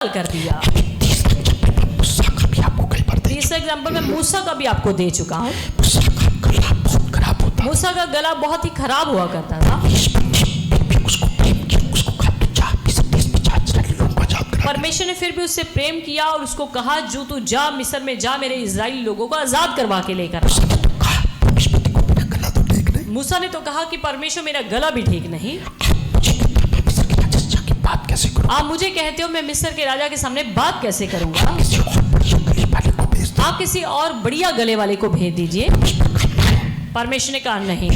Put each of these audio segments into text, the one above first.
कर दिया। तीसरा एग्जाम्पल मैं मूसा का भी आपको दे चुका हूँ। मूसा का गला बहुत ही खराब हुआ करता था। परमेश्वर ने फिर भी उससे प्रेम किया और उसको कहा जो तू जा मिस्र में जा, मेरे इजराइली लोगों को आजाद करवा के लेकर आ। मूसा ने तो कहा कि परमेश्वर मेरा गला भी ठीक नहीं। आप मुझे कहते हो मैं मिस्र के राजा के सामने बात कैसे करूंगा? आप किसी और बढ़िया गले वाले को भेज दीजिए। परमेश्वर ने कहा नहीं,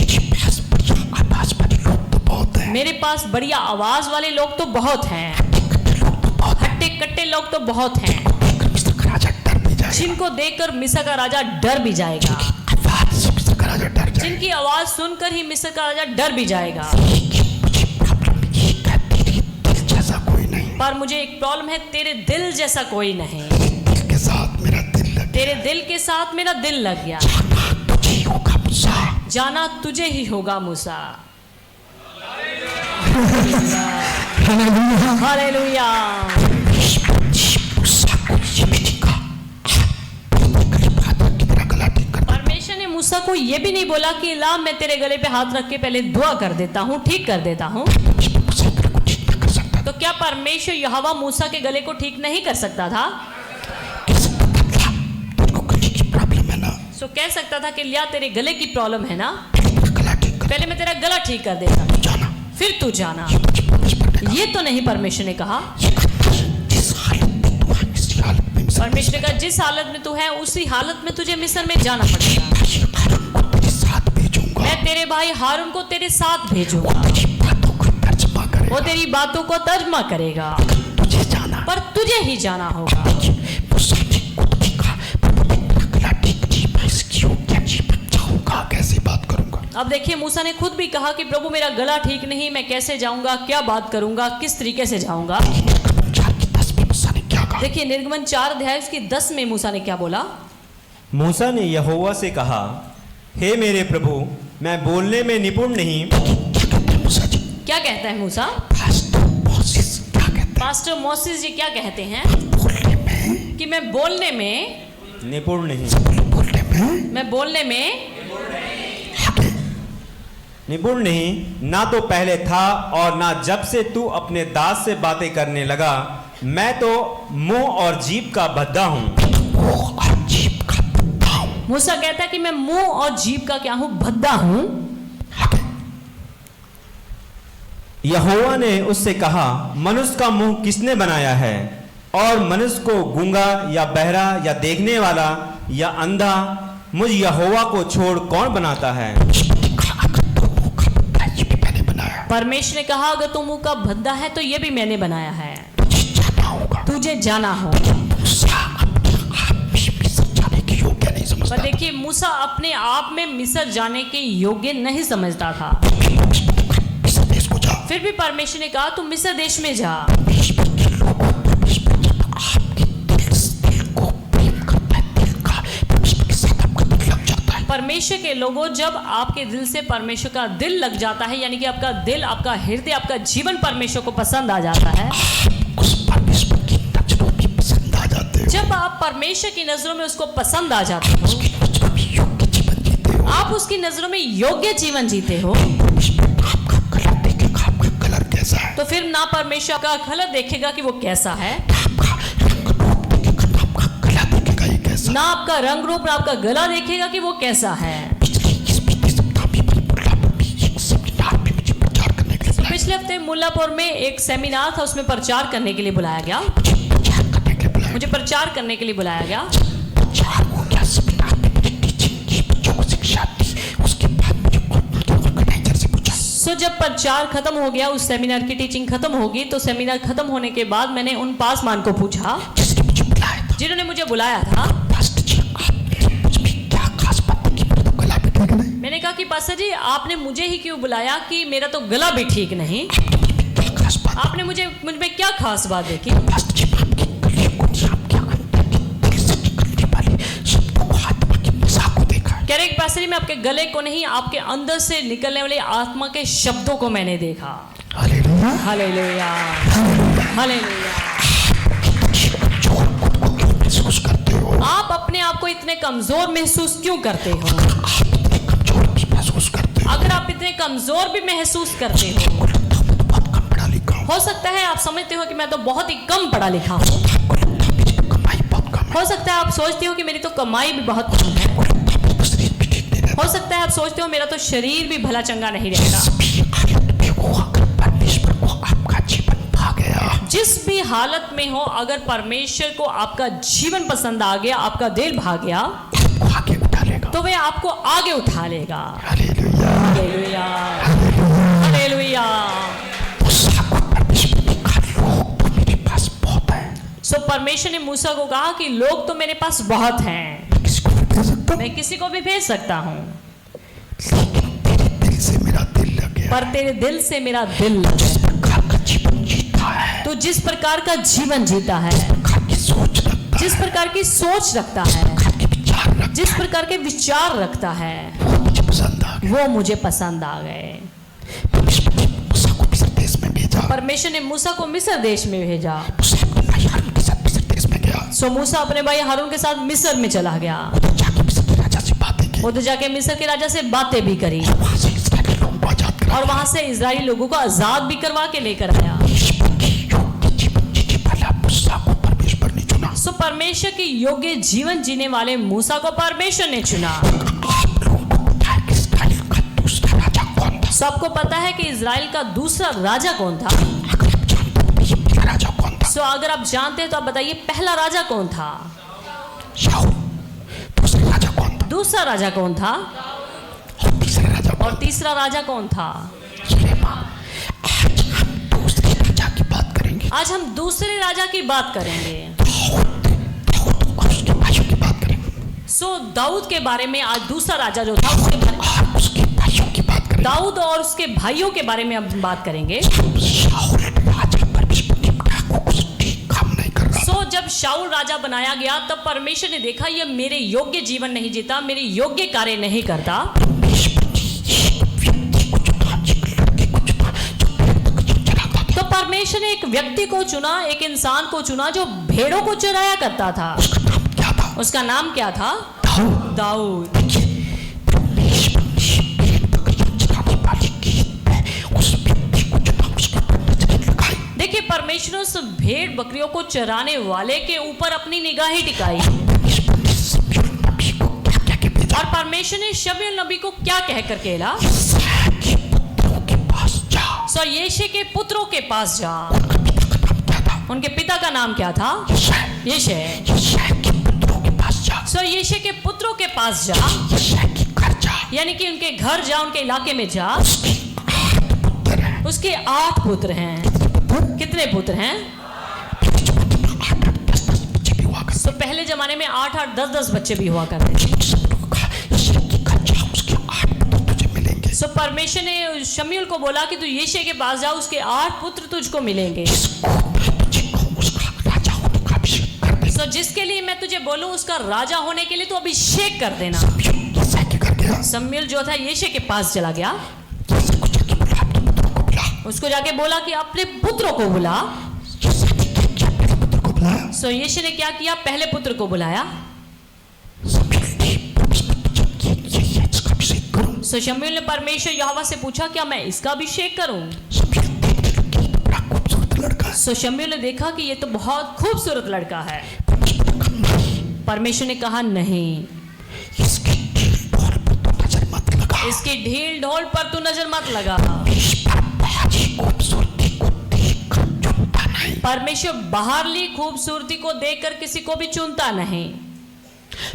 मेरे पास बढ़िया आवाज वाले लोग तो बहुत हैं, हट्टे कट्टे लोग तो बहुत हैं, जिनको देखकर मिस्र का राजा डर भी जाएगा, जिनकी आवाज सुनकर ही मिस्र का राजा डर भी जाएगा। पर मुझे एक प्रॉब्लम है, तेरे दिल जैसा कोई नहीं। तेरे दिल के साथ मेरा दिल लग गया। जाना तुझे ही होगा मूसा। हालेलुया। परमेश्वर ने मूसा को यह भी नहीं बोला कि ला मैं तेरे गले पे हाथ रख के पहले दुआ कर देता हूँ, ठीक कर देता हूँ। तो क्या परमेश्वर यहोवा मूसा के गले को ठीक नहीं कर सकता था? सो कह सकता था कि लिया तेरे गले की प्रॉब्लम है ना, पहले मैं तेरा गला ठीक कर देता, फिर तू जाना। ये तो नहीं परमेश्वर ने कहा। परमेश्वर ने कहा जिस हालत में तू है उसी हालत में तुझे मिस्र में जाना पड़ेगा। मैं तेरे भाई हारून को तेरे साथ भेजूंगा, वो तेरी बातों को तर्जमा करेगा, पर तुझे ही जाना होगा। कैसे बात करूंगा? अब देखिए मूसा ने खुद भी कहा कि प्रभु मेरा गला ठीक नहीं, मैं कैसे जाऊंगा, क्या बात करूंगा, किस तरीके से जाऊंगा। देखिए निर्गमन 4 अध्याय उसकी 10 में मूसा ने क्या बोला? मूसा ने यहोवा से कहा, हे मेरे प्रभु, मैं बोलने में निपुण नहीं। क्या कहता है मूसा? पास्टर मोसेस जी क्या कहते हैं? कि मैं बोलने में निपुण नहीं। मैं बोलने में निपुण नहीं, ना तो पहले था और ना जब से तू अपने दास से बातें करने लगा। मैं तो मुंह और जीभ का भद्दा हूँ। मूसा कहता है कि मैं मुंह और जीभ का क्या हूँ? भद्दा हूँ। यहोवा ने उससे कहा, मनुष्य का मुंह किसने बनाया है? और मनुष्य को गूंगा या बहरा या देखने वाला या अंधा मुझ यहोवा को छोड़ कौन बनाता है? परमेश्वर ने कहा अगर तू मुंह का भद्दा है तो ये भी मैंने बनाया है, तुझे जाना हो। पर देखिए मूसा अपने आप में मिस्र जाने के योग्य नहीं समझता था। फिर भी परमेश्वर ने कहा तुम मिस्र देश में जा। परमेश्वर के लोगों, जब आपके दिल से परमेश्वर का दिल लग जाता है, यानी कि आपका दिल, आपका हृदय, आपका जीवन परमेश्वर को पसंद आ जाता है, जब आप परमेश्वर की नजरों में उसको पसंद आ जाते हो, आप उसकी नजरों में योग्य जीवन जीते हो, तो फिर ना परमेश्वर का कलर देखेगा कि वो कैसा है, ना आपका रंग रूप, ना आपका गला देखेगा कि वो कैसा है। तो पिछले हफ्ते मुल्लापुर में एक सेमिनार था, उसमें प्रचार करने के लिए बुलाया गया। मुझे प्रचार करने के लिए बुलाया गया। सो जब प्रचार खत्म हो गया, उस सेमिनार की टीचिंग खत्म होगी, तो सेमिनार खत्म होने के बाद मैंने उन पासवान को पूछा जिन्होंने मुझे बुलाया था। मैंने कहा कि पास्टर जी आपने मुझे ही क्यों बुलाया कि मेरा तो गला भी ठीक नहीं, आपने मुझ में क्या खास बात देखी? कह रहे पास्टर जी मैं आपके गले को नहीं, आपके अंदर से निकलने वाले आत्मा के शब्दों को मैंने देखा। Hallelujah, hallelujah, hallelujah. इतने कमजोर महसूस क्यों करते हो? कमजोर भी महसूस करते अगर आप इतने कमजोर भी महसूस करते हो, हो, बहुत कम पढ़ा लिखा हूँ, हो सकता है आप समझते हो कि मैं तो बहुत ही कम पढ़ा लिखा हूँ, आपको लगता है मेरी कमाई बहुत कम है, हो सकता है आप सोचते हो कि मेरी तो कमाई भी बहुत कम है, आपको लगता है मेरा शरीर भी ठीक नहीं रहता, हो सकता है आप सोचते हो मेरा तो शरीर भी भला चंगा नहीं रहता। सभी हालत में हो अगर परमेश्वर को आपका जीवन भा गया, जिस भी हालत में हो, अगर परमेश्वर को आपका जीवन पसंद आ गया, आपका दिल भा गया, आपको आगे उठा लेगा। तो वह आपको आगे उठा लेगा। Hallelujah, hallelujah, hallelujah. मूसा को परमेश्वर ने कहा लोग तो मेरे पास बहुत है, सो परमेश्वर ने मूसा को कहा कि लोग तो मेरे पास बहुत हैं, मैं किसी को भी भेज सकता हूँ, मैं किसी को भी भेज सकता हूँ, लेकिन तेरे दिल से मेरा दिल लग गया, पर तेरे दिल से मेरा दिल लग जिस गया। प्रकार का जीवन जीता है, तो जिस प्रकार का जीवन जीता है, प्रकार की सोच रखता जिस है, प्रकार की सोच रखता है, प्रकार के विचार रखता जिस प्रकार के विचार रखता है, है, वो मुझे पसंद आ गया। वो मुझे पसंद आ गए। परमेश्वर ने मूसा को मिस्र देश में भेजा, परमेश्वर ने मूसा को मिस्र देश में भेजा। मूसा अपने भाई हारून के साथ मिस्र देश में गया, सो मूसा अपने भाई हारून के साथ मिस्र में चला गया। उधर जाके मिस्र के राजा से बातें की, उधर जाके मिस्र के राजा से बातें भी करी वहां से इस्राएली लोगों को आजाद करा, और वहां से इजरायली लोगों को आजाद भी करवा के लेकर आया। ईश्वर के योग्य जीवन जीने वाला मूसा को परमेश्वर ने चुना। सो परमेश्वर के योग्य जीवन जीने वाले मूसा को परमेश्वर ने चुना। आप लोगों को पता है कि इस्राएल का दूसरा राजा कौन था? सबको पता है कि इजराइल का दूसरा राजा कौन था। अगर आप जानते हो तो ये पहला राजा कौन था? सो अगर आप जानते हैं तो आप बताइए पहला राजा कौन था, शाऊल। दूसरा राजा कौन था? दूसरा राजा कौन था, और तीसरा राजा और कौन था? तीसरा राजा कौन था। सुलेमान। आज हम दूसरे राजा की बात करेंगे, आज हम दूसरे राजा की बात करेंगे। दाऊद और उसके भाइयों की बात करेंगे, सो दाऊद के बारे में आज दूसरा राजा जो था उसके बारे में, और उसके भाइयों की बात करेंगे। दाऊद और उसके भाइयों के बारे में हम बात करेंगे। शाऊल राजा परमेश्वर ने को कुछ ठीक काम नहीं कर रहा। सो जब शाऊल राजा बनाया गया तब परमेश्वर ने देखा ये मेरे योग्य जीवन नहीं जीता, मेरे योग्य कार्य नहीं करता। परमेश्वर ने एक व्यक्ति को चुना, एक लड़के को चुना जो भेड़ बकरियां चराता था। तो परमेश्वर ने एक व्यक्ति को चुना, एक इंसान को चुना जो भेड़ों को चराया करता था। उसका नाम क्या था? उसका नाम क्या था? दाऊद। दाऊद। देखिए, परमेश्वर ने भेड़ बकरियां चराने वाले की उस व्यक्ति को चुना, उसके ऊपर नजर लगाई। देखिए परमेश्वर ने उस भेड़ बकरियों को चराने वाले के ऊपर अपनी निगाहें टिकाई परमेश्वर ने शमूएल नबी को क्या कह के भेजा? और परमेश्वर ने शमूएल नबी को क्या कह कर कहला? यिशै के पुत्रों के पास जा। सो यिशै के पुत्रों के पास जा। उनका पिता का नाम क्या था? उनके पिता का नाम क्या था? यिशै। यिशै। यिशै के पुत्रों के पास जा। सो यिशै के पुत्रों के पास जा, यिशै के घर जा। यानी कि उनके घर जा, उनके इलाके में जा। उसके 8 पुत्र हैं। उसके 8 पुत्र हैं। कितने पुत्र हैं? पहले जमाने में 8-8, 10-10 बच्चे भी हुआ करते सो पहले जमाने में 8-8, 10-10 बच्चे भी हुआ करते थे। थे। सब लोगों को कहा, यिशै के घर जा, उसके 8 पुत्र तुझे मिलेंगे। सो परमेश्वर ने शमूएल को बोला कि तू यिशै के पास जा, उसके 8 पुत्र तुझको मिलेंगे। जिसको मैं तुझे कहूँ उसका राजा होने का अभिषेक कर दे। सो जिसके लिए मैं तुझे बोलूं उसका राजा होने के लिए तू अभिषेक कर देना। यिशै के घर गया। शमूएल जो था यिशै के पास चला गया। यिशै को जाके बोला, अपने पुत्रों को बुला। उसको जाके बोला कि अपने पुत्रों को बुला। यिशै ने क्या किया? अपने पुत्र को बुलाया। सो यिशै ने क्या किया? पहले पुत्र को बुलाया। शमूएल ने परमेश्वर को जब किया, ये इसका अभिषेक करूं। सो शमूएल ने परमेश्वर यहोवा से पूछा क्या मैं इसका अभिषेक करूं? शमूएल देखने लगे, ये बड़ा खूबसूरत लड़का है। सो शमूएल ने देखा कि ये तो बहुत खूबसूरत लड़का है। परमेश्वर ने कहा, नहीं, परमेश्वर ने कहा नहीं, इसके ढील ढोल पर तो नजर मत लगा। इसके ढील ढोल पर तू नजर मत लगा। परमेश्वर बाहरी खूबसूरती को देखकर चुनता नहीं। परमेश्वर बाहरली खूबसूरती को देखकर किसी को भी चुनता नहीं।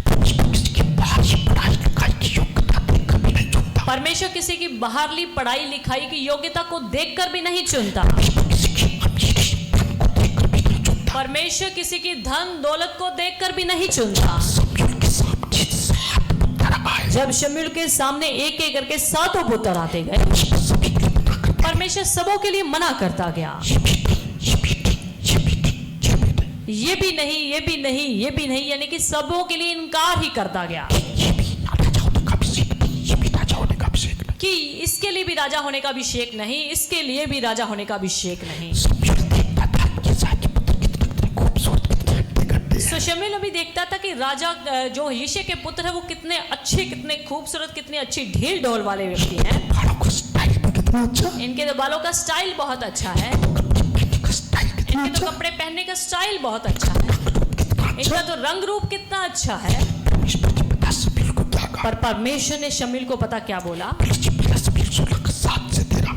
परमेश्वर किसी की बाहरी पढ़ाई लिखाई की योग्यता देखकर भी नहीं चुनता। परमेश्वर किसी की बाहरली पढ़ाई लिखाई की योग्यता को देखकर भी नहीं चुनता। परमेश्वर किसी की अमीरी धन को देखकर भी नहीं चुनता। परमेश्वर किसी की धन दौलत को देखकर भी नहीं चुनता। शमूएल के सामने 7 पुत्र आए। जब शमूएल के सामने एक एक करके 7 पुत्र आते गए, परमेश्वर सभी के लिए मना करता। परमेश्वर सबों के लिए मना करता गया। ये भी नहीं, ये भी नहीं, ये भी नहीं, ये भी नहीं, ये भी नहीं, ये भी नहीं, ये भी नहीं, यानी कि सबों के लिए इनकार ही करता गया ये भी राजा होने का अभिषेक नहीं, ये भी राजा होने का अभिषेक नहीं। कि इसके लिए भी राजा होने का अभिषेक नहीं, इसके लिए भी राजा होने का अभिषेक नहीं। शमूएल देखता था कि यिशै के पुत्र कितने खूबसूरत, कितने हट्टे-कट्टे हैं। सो तो शमूएल अभी देखता था कि राजा जो यिशै के पुत्र है वो कितने अच्छे, कितने खूबसूरत, कितनी अच्छी ढील ढोल वाले व्यक्ति हैं। बालों का स्टाइल भी कितना अच्छा, इनके तो बालों का स्टाइल बहुत अच्छा है, पहनने का स्टाइल कितना इनके तो अच्छा, कपड़े पहनने का स्टाइल बहुत अच्छा है, कितना इनका अच्छा। तो रंग रूप कितना अच्छा है। इस पर जी पता शमूएल को क्या कहा? पर परमेश्वर ने शमूएल को पता क्या बोला? पहला शमूएल 16:7 से 13।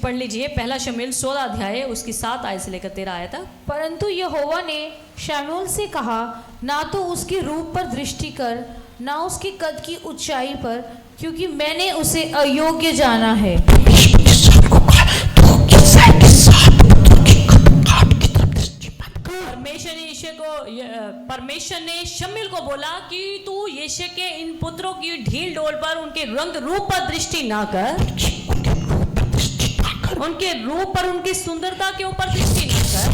पढ़ लीजिए पहला शमूएल 16 अध्याय उसकी 7 आयत से लेकर 13 आयत तक। परंतु यहोवा ने शमूएल से कहा, ना तो उसके रूप पर दृष्टि कर, ना उसके कद की ऊंचाई पर, क्योंकि मैंने उसे अयोग्य जाना है। परमेश्वर ने शमूएल को कहा, तू यिशै के साथ पुत्रों की कद-काठ की तरफ दृष्टि मत कर। परमेश्वर ने शमूएल को बोला कि तू यिशै के इन पुत्रों की ढील डोल पर, उनके रंग रूप पर दृष्टि ना कर, उनके रूप पर दृष्टि ना कर। उनके रूप पर, उनकी सुंदरता के ऊपर दृष्टि ना कर।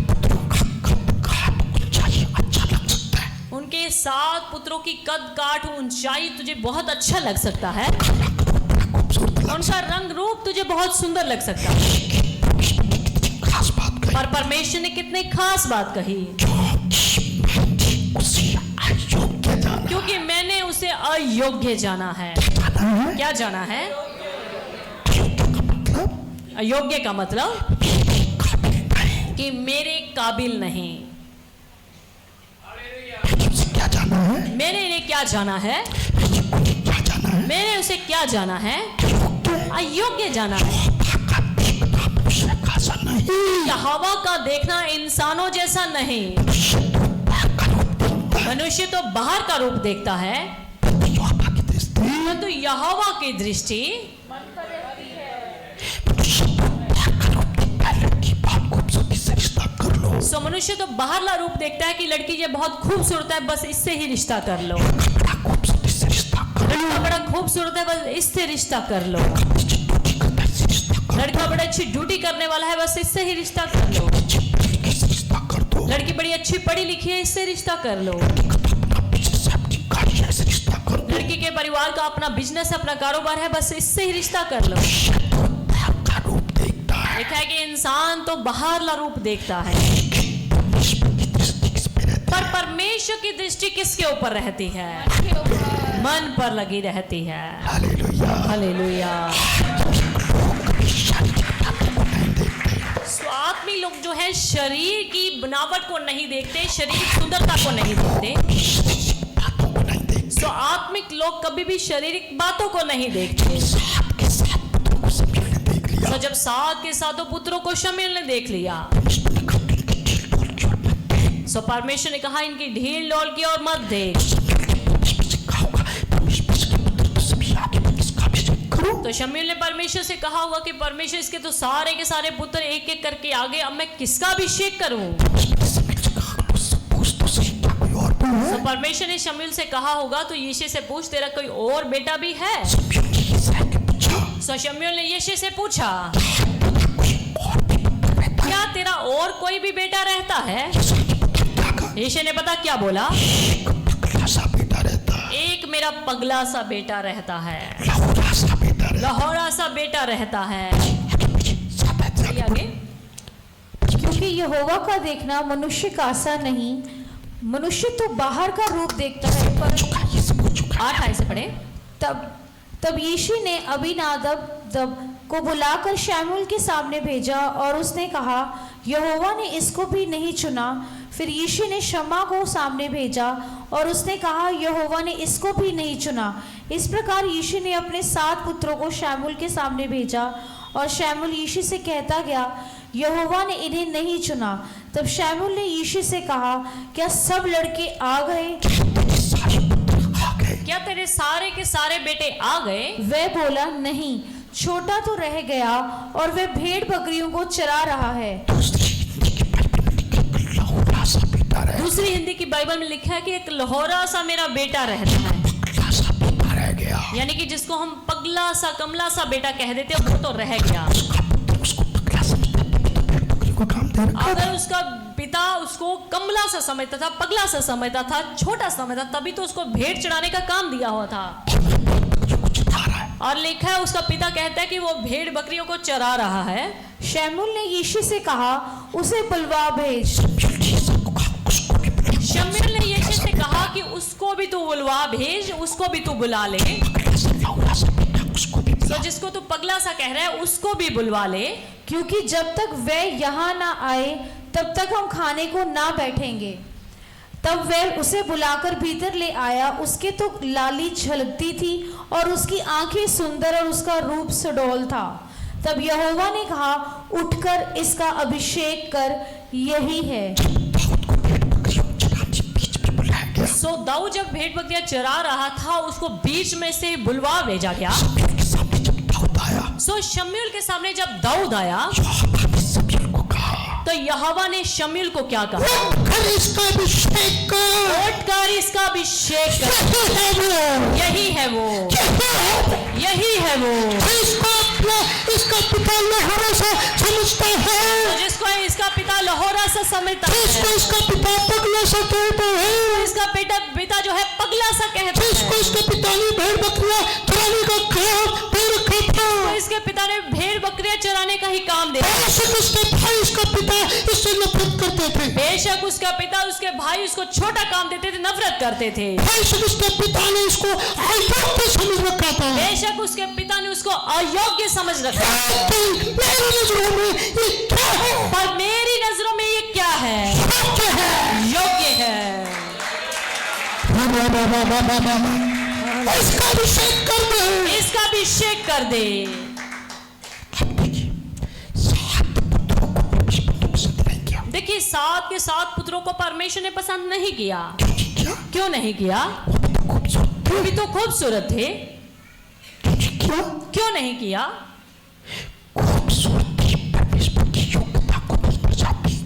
पुत्रों का कद-काठ ऊंचाई अच्छा लग सकता है, उनके 7 पुत्रों की कद काठ ऊंचाई तुझे बहुत अच्छा लग सकता है, बड़ा खूबसूरत लग उनका रंग रूप तुझे बहुत सुंदर लग सकता है। कितनी खास बात कही। पर परमेश्वर ने कितनी खास बात कही, उसे अयोग्य जाना क्योंकि मैंने उसे अयोग्य जाना है। है। क्या जाना है? मतलब अयोग्य का मतलब काबिल नहीं। कि मेरे काबिल नहीं। उसे क्या जाना है? मैंने इन्हें क्या जाना है? उन्हें क्या जाना है? मैंने उसे क्या जाना है? अयोग्य जाना है। का देखना मनुष्य का सा नहीं। यहोवा का देखना इंसानों जैसा नहीं। मनुष्य तो बाहर का रूप देखता है, यहोवा की दृष्टि परंतु यहोवा की दृष्टि लड़की बहुत खूबसूरती से रिश्ता कर लो। सो मनुष्य तो बाहरला रूप देखता है कि लड़की ये बहुत खूबसूरत है, बस इससे ही रिश्ता कर लो। बड़ा खूबसूरती से रिश्ता कर लो। लड़का बड़ा खूबसूरत है, बस इससे रिश्ता कर लो। ड्यूटी करता है, इससे रिश्ता कर लड़का बड़ा अच्छी ड्यूटी करने वाला है, बस इससे ही रिश्ता कर लो। लड़की से रिश्ता कर दो। लड़की बड़ी अच्छी पढ़ी लिखी है, इससे रिश्ता कर लो। अपना बिजनेस है, अपनी गाड़ी है, इससे रिश्ता कर दो। लड़की के परिवार का अपना बिजनेस, अपना कारोबार है, बस इससे ही रिश्ता कर लो। बाहर का रूप देखता है, देखा है कि इंसान तो बाहरला रूप देखता है, परमेश्वर की दृष्टि किस पे रहती पर परमेश्वर की दृष्टि किसके ऊपर रहती है? मन पर लगी रहती है। है? हालेलुया। हालेलुया। कभी शारीरिक बातों को नहीं देखते, स्वात्मी लोग जो है शरीर की बनावट को नहीं देखते, शरीर की सुंदरता को नहीं देखते। शारीरिक बातों को नहीं देखते। तो आत्मिक लोग कभी भी शारीरिक बातों को नहीं देखते। साथ के साथ पुत्रों को शमूएल ने देख लिया। तो जब 7 के 7 पुत्रों को शमूएल ने देख लिया, परमेश्वर ने कहा, इनकी ढील ढोल की ओर मत देख। सो परमेश्वर ने कहा इनकी ढील डोल की और मत देख। परमेश्वर से कहा होगा, परमेश्वर के पुत्र तो सभी आगे बढ़ इसका अभिषेक करो। तो शमूएल ने परमेश्वर से कहा होगा कि परमेश्वर इसके तो सारे के सारे पुत्र एक एक करके आगे, अब मैं किसका अभिषेक करूं? परमेश्वर ने शमूएल से कहा, मुझसे पूछ तो सही, क्या कोई और भी है? तो परमेश्वर ने शमूएल से कहा होगा तो यिशै से पूछ, तेरा कोई और बेटा भी है? शमूएल ने यिशै से पूछा, सो शमूएल ने यिशै से पूछा, कोई और भी पुत्र रहता है? क्या तेरा और कोई भी बेटा रहता है? यिशै के पुत्र क्या कहा? यिशै ने पता क्या बोला? एक पगला सा बेटा रहता है, एक मेरा पगला सा बेटा रहता है, लहुरा सा बेटा रहता लाहौरा सा बेटा रहता है। है। आगे पीछे साथ है, चलिए आगे। क्योंकि यहोवा का देखना मनुष्य का सा नहीं। मनुष्य तो बाहर का रूप देखता है, पर चुका, ये सब हो चुका। 8 आयत से पढ़े। तब यिशै ने अबीनादब को बुलाकर शमूएल के सामने भेजा और उसने कहा, यहोवा ने इसको भी नहीं चुना। फिर यिशै ने शम्मा को सामने भेजा और उसने कहा, यहोवा ने इसको भी नहीं चुना। इस प्रकार यिशै ने अपने 7 पुत्रों को शमूएल के सामने भेजा और शमूएल यिशै से कहता गया, यहोवा ने इन्हें नहीं चुना। तब शमूएल ने यिशै से कहा, क्या सब लड़के आ गए? सारे पुत्र आ गए। क्या तेरे सारे के सारे बेटे आ गए? वह बोला, नहीं, छोटा तो रह गया और वह भेड़ बकरियों को चरा रहा है। दूसरी हिंदी की बाइबल में लिखा है कि एक लहुरा सा बेटा दूसरी हिंदी की बाइबल में लिखा है कि एक लाहौरा सा रह गया। मेरा बेटा रहता है, पगला सा बेटा रह गया। यानी कि जिसको हम पगला सा कमला सा बेटा कह देते हैं वो तो रह गया। उसका पुत्र उसको पगला समझता था, भेड़ बकरी को काम दे रखा था। अगर उसका पिता उसको कमला सा समझता था, पगला सा समझता था, छोटा समझता, तभी तो उसको भेड़ चढ़ाने का काम दिया हुआ था। बकरियों को चिता रहा है। और लिखा है उसका पिता कहता है कि वो भेड़ बकरियों को चरा रहा है। शमूएल ने यिशै से कहा, उसे बुलवा भेज। सबको कहा, उसको भी बुला। शमूएल हाँ भेज, उसको भी तू बुला ले। पगला सा लौड़ा सा बेटा उसको भी तो जिसको तू पगला सा कह रहा है उसको भी बुलवा ले, क्योंकि जब तक वह यहाँ ना आए तब तक हम खाने को ना बैठेंगे। तब वह उसे बुलाकर भीतर ले आया। उसके तो लाली झलकती थी और उसकी आंखें सुंदर और उसका रूप सुडौल था। तब यहोवा ने कहा, उठकर इसका अभिषेक कर, यही है। दाऊद को भेड़ बकरियों चराने बीच में बुलाया गया। सो दाऊद जब भेड़ बकरियां चरा रहा था उसको बीच में से बुलवा भेजा गया। शमूएल के सामने जब दाऊद आया, सो शमूएल के सामने जब दाऊद आया यहोवा ने शमूएल को कहा, तो यहोवा ने शमूएल को क्या कहा? उठकर इसका अभिषेक कर, उठकर इसका अभिषेक कर, यही है वो, यही है वो। इसका पिता लहरा सा समझता है, तो जिसको इसका पिता लाहौरा सा समझता है, इसका पिता पगला सा कहता है, इसका पिता जो है पगला सा कहता है, इसके पिता ने भेड़ बकरियां चराने का काम दे रखा था, तो इसके पिता ने भेड़ बकरियां चराने का ही काम दे रखा। उसके भाई इसका पिता इससे नफरत करते थे, बेशक उसका पिता उसके भाई उसको छोटा काम देते थे, नफरत करते थे। उसके पिता ने इसको अयोग्य समझ रखा था, बेशक उसके पिता ने उसको अयोग्य समझ रखा। मेरी नजरों में ये क्या है? पर मेरी नजरों में ये क्या है? योग्य है। इसका अभिषेक कर दे, इसका अभिषेक कर दे। देखिए 7 के 7 पुत्रों को परमेश्वर ने पसंद नहीं किया। क्यों नहीं किया? वो भी तो खूबसूरत थे। क्यों नहीं किया?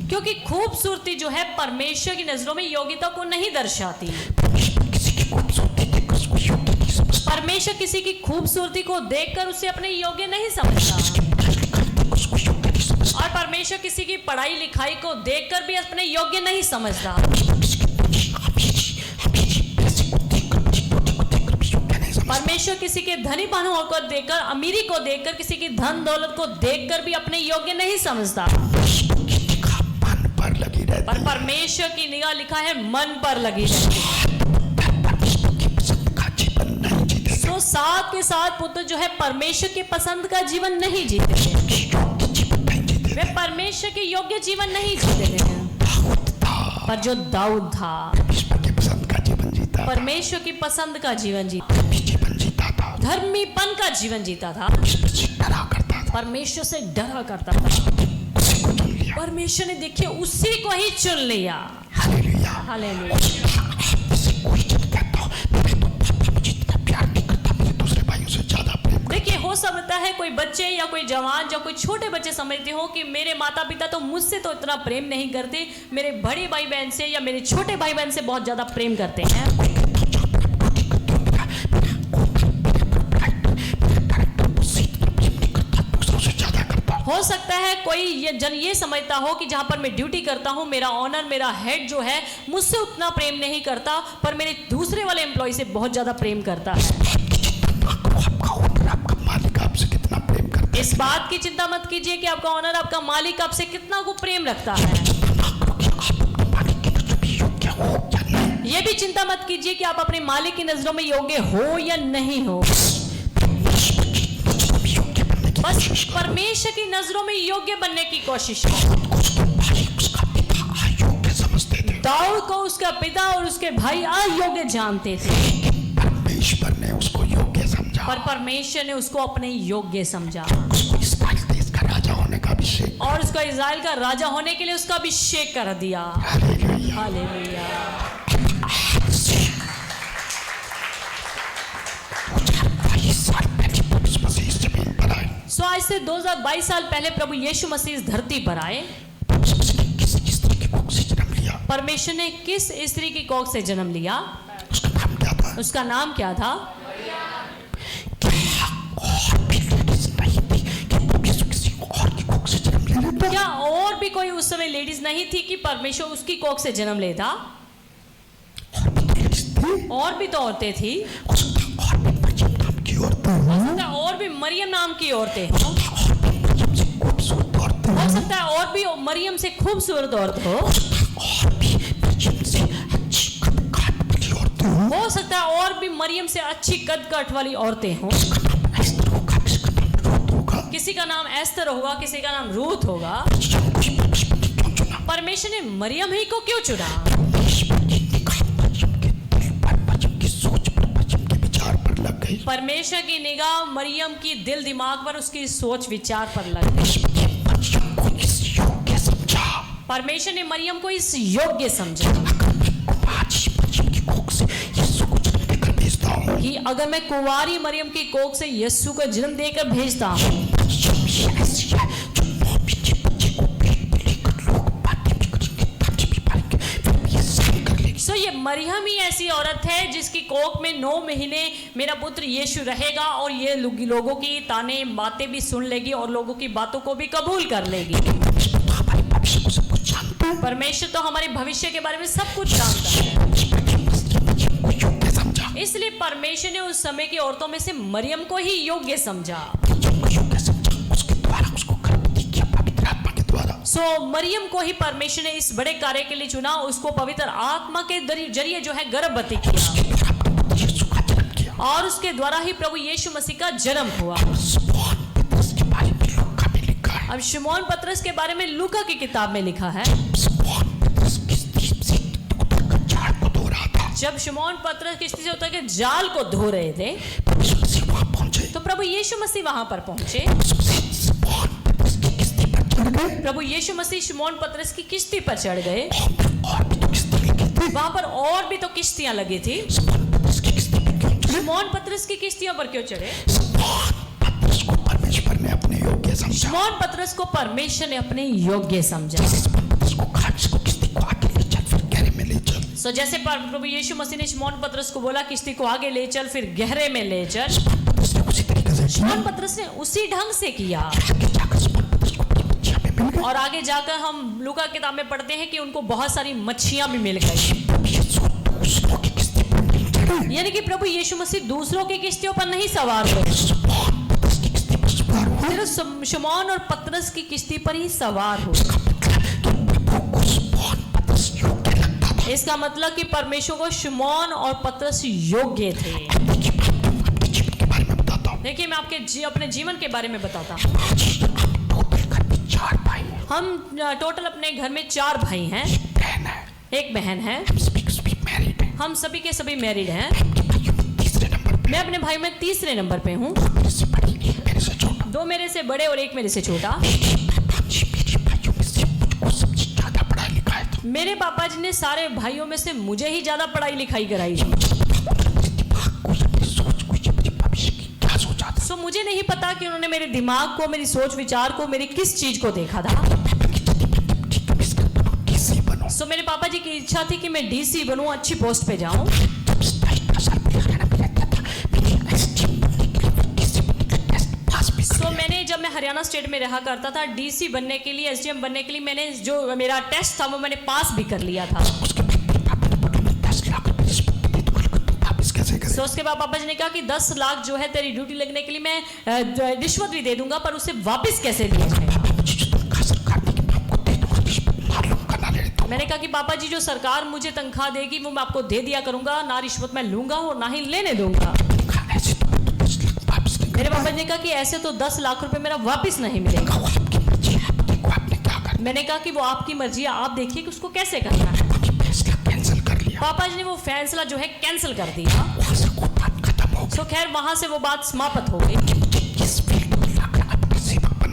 क्योंकि खूबसूरती जो है परमेश्वर की नजरों में योग्यता को नहीं दर्शाती। परमेश्वर किसी की खूबसूरती को देखकर उसे अपने योग्य नहीं समझता, और परमेश्वर किसी की पढ़ाई लिखाई को देखकर भी अपने योग्य नहीं समझता। परमेश्वर किसी के धनी बनों को देखकर, अमीरी को देखकर, किसी की धन दौलत को देखकर भी अपने योग्य नहीं समझता। पर परमेश्वर की निगाह लिखा है मन पर लगी रहती। तो 7 के 7 पुत्र जो है परमेश्वर के पसंद का जीवन नहीं जीते थे, वे परमेश्वर के योग्य जीवन नहीं जीते थे। पर जो दाऊद था परमेश्वर की पसंद का जीवन जीता था, धर्मीपन का जीवन जीता था, परमेश्वर से डरा करता था। परमेश्वर ने देखिए उसी को ही चुन लिया। हालेलुया। हालेलुया। देखिए हो सकता है कोई बच्चे या कोई जवान या कोई छोटे बच्चे समझते हो कि मेरे माता पिता तो मुझसे तो इतना प्रेम नहीं करते, मेरे बड़े भाई बहन से या मेरे छोटे भाई बहन से बहुत ज्यादा प्रेम करते हैं। हो सकता है कोई ये समझता हो कि जहां पर मैं ड्यूटी करता हूं मेरा ऑनर, मेरा हेड जो है मुझसे उतना प्रेम नहीं करता, पर मेरे दूसरे वाले एम्प्लॉय से बहुत ज्यादा प्रेम करता है। इस बात की चिंता मत कीजिए कि आपका ऑनर, आपका मालिक आपसे कितना को प्रेम रखता है। यह भी चिंता मत कीजिए कि आप अपने मालिक की नजरों में योग्य हो या नहीं हो। बस परमेश्वर की नजरों में योग्य बनने की कोशिश करो। दाऊद को उसका पिता और उसके भाई अयोग्य जानते थे, परमेश्वर ने उसको योग्य समझा, पर परमेश्वर ने उसको अपने योग्य समझा, उसको इस्राएल देश का राजा होने का अभिषेक, और उसको इस्राएल का राजा होने के लिए उसका अभिषेक कर दिया। हालेलुया। हालेलुया। सो आज से 2022 साल पहले प्रभु यीशु मसीह इस धरती पर आए। परमेश्वर ने किस स्त्री की कोख से जन्म लिया? उसका नाम क्या था? क्या और भी कोई उस समय लेडीज नहीं थी कि परमेश्वर उसकी कोख से जन्म लेता? और भी तो औरतें थी, और भी मरियम नाम की औरतें, हो सकता है और भी मरियम से खूबसूरत औरत हो सकता सकता है और भी मरियम से अच्छी कद काठ वाली औरतें हों, एस्तर होगा, किसका नाम रूत होगा। किसी का नाम एस्तर होगा, किसी का नाम रूथ होगा। परमेश्वर ने क्यों चुना? परमेश्वर ने मरियम ही को क्यों चुना? परमेश्वर की निगाह मरियम के दिल पर, मरियम की सोच पर, मरियम के विचार पर लग गई। परमेश्वर की निगाह मरियम की दिल दिमाग पर, उसकी सोच विचार पर लग गई। परमेश्वर ने मरियम को इस योग्य समझा। परमेश्वर ने मरियम को इस योग्य समझा अगर मैं कुमारी मरियम की कोख से यीशु को जन्म देकर भेजता हूँ, कि अगर मैं कुंवारी मरियम की कोख से यीशु को जन्म देकर भेजता हूँ, मरियम ये ऐसी है जो 9 महीने बच्चे को पेट में लेकर लोग बातें भी करेंगे, ताने भी मारेंगे, फिर भी ये सहन कर लेगी। सो ये मरियम ही ऐसी औरत है जिसकी कोख में 9 महीने मेरा पुत्र यीशु रहेगा और ये लोगों की ताने बातें भी सुन लेगी और लोगों की बातों को भी कबूल कर लेगी। परमेश्वर तो हमारे भविष्य को सब कुछ जानता है। परमेश्वर तो हमारे भविष्य के बारे में सब कुछ जानता है, परमेश्वर ने मरियम को योग्य समझा। इसलिए परमेश्वर ने उस समय की औरतों में से मरियम को ही योग्य समझा। मरियम को योग्य समझा, उसके द्वारा उसको गर्भवती किया पवित्र आत्मा के द्वारा। सो मरियम को ही परमेश्वर ने इस बड़े कार्य के लिए चुना, उसको पवित्र आत्मा के जरिए जो है गर्भवती किया उसके द्वारा प्रभु यीशु का जन्म किया। और उसके द्वारा ही प्रभु यीशु मसीह का जन्म हुआ। शमौन पतरस के बारे में लूका में लिखा है। अब शमौन पतरस के बारे में लूका की किताब में लिखा है, शमौन पतरस किस्ती से उतरकर झाड़ को धो रहा था। जब शमौन पतरस किस्ती से उतर के जाल को धो रहे थे प्रभु यीशु मसीह वहां पहुंचे। तो प्रभु यीशु मसीह वहां पर पहुंचे। यीशु मसीह शमौन पतरस की किस्ती पर चढ़ गए। प्रभु यीशु मसीह शमौन पतरस की किश्ती पर चढ़ गए। और भी तो किस्ती लगी थी। वहां पर और भी तो किश्तियां लगी थी। शमौन पतरस की किस्ती पर क्यों चढ़े? शमौन पतरस की किश्तियों पर क्यों चढ़े? शमौन पतरस को परमेश्वर ने अपने योग्य समझा। शमौन पतरस को परमेश्वर ने अपने योग्य समझा। शमौन पतरस को कहा इसको किस्ती को आगे ले चल, फिर गहरे में ले चल। सो जैसे प्रभु यीशु मसीह ने शमौन पतरस को बोला किश्ती को आगे ले चल फिर गहरे में ले चल, शमौन पतरस ने उसी तरीके से शमौन पतरस ने उसी ढंग से किया। आगे जाकर शमौन पतरस को बड़ी मच्छियां भी मिल गई। और आगे जाकर हम लूका किताब में पढ़ते हैं कि उनको बहुत सारी मच्छियां भी मिल गई। प्रभु यीशु दूसरों की किस्ती पर नहीं चढ़े। यानी कि प्रभु यीशु मसीह दूसरों की किश्तियों पर नहीं सवार हुए, शमौन पतरस की किस्ती पर सवार हुए। सिर्फ शमौन और पतरस की किश्ती पर ही सवार हुए। इसका मतलब तो प्रभु को शमौन पतरस योग्य लगता था। इसका मतलब कि परमेश्वर को शमौन और पतरस योग्य थे। देखिए मैं आपके जीवन के बारे में बताता हूँ। देखिए मैं अपने जीवन के बारे में बताता हूँ। आज हम टोटल घर में 4 भाई हैं। हम टोटल अपने घर में 4 भाई हैं, एक बहन है। एक बहन है। हम सभी मैरिड हैं। हम सभी के सभी मैरिड हैं। अपने भाइयों में तीसरे नंबर पे। मैं अपने भाई में तीसरे नंबर पे हूँ। 2 मेरे से बड़ी, 1 मेरे से छोटा। 2 मेरे से बड़े और 1 मेरे से छोटा। मेरे भाइयों में से मुझको सबसे ज्यादा पढ़ाई लिखाई था। मेरे पापा जी ने सारे भाइयों में से मुझे ही ज्यादा पढ़ाई लिखाई कराई थी। सो मुझे नहीं पता कि उन्होंने मेरे दिमाग को, मेरी सोच विचार को, मेरी किस चीज को देखा था। सो मेरे पापा जी की इच्छा थी कि मैं डीसी बनूं, अच्छी पोस्ट पे जाऊं। सो मैंने जब मैं हरियाणा स्टेट में रहा करता था, डीसी बनने के लिए, एसडीएम बनने के लिए मैंने जो मेरा टेस्ट था वो मैंने पास भी कर लिया था। तो उसके बाद पापा जी ने कहा कि 10 लाख जो है तेरी ड्यूटी लगने के लिए मैं रिश्वत भी दे दूंगा, पर उसे वापस कैसे दिया जाए। मैंने कहा कि पापा जी जो सरकार मुझे तनख्वाह देगी वो मैं आपको दे दिया करूंगा, ना रिश्वत मैं लूंगा और ना ही लेने दूंगा। मेरे पापा जी ने कहा कि ऐसे तो 10 लाख रुपए मेरा वापस नहीं मिलेगा। मैंने कहा कि वो आपकी मर्जी है, आप देखिए कि उसको कैसे करना है। पापा जी ने वो फैसला जो है कैंसिल कर दिया। सो खैर वहां से वो बात समाप्त हो गई।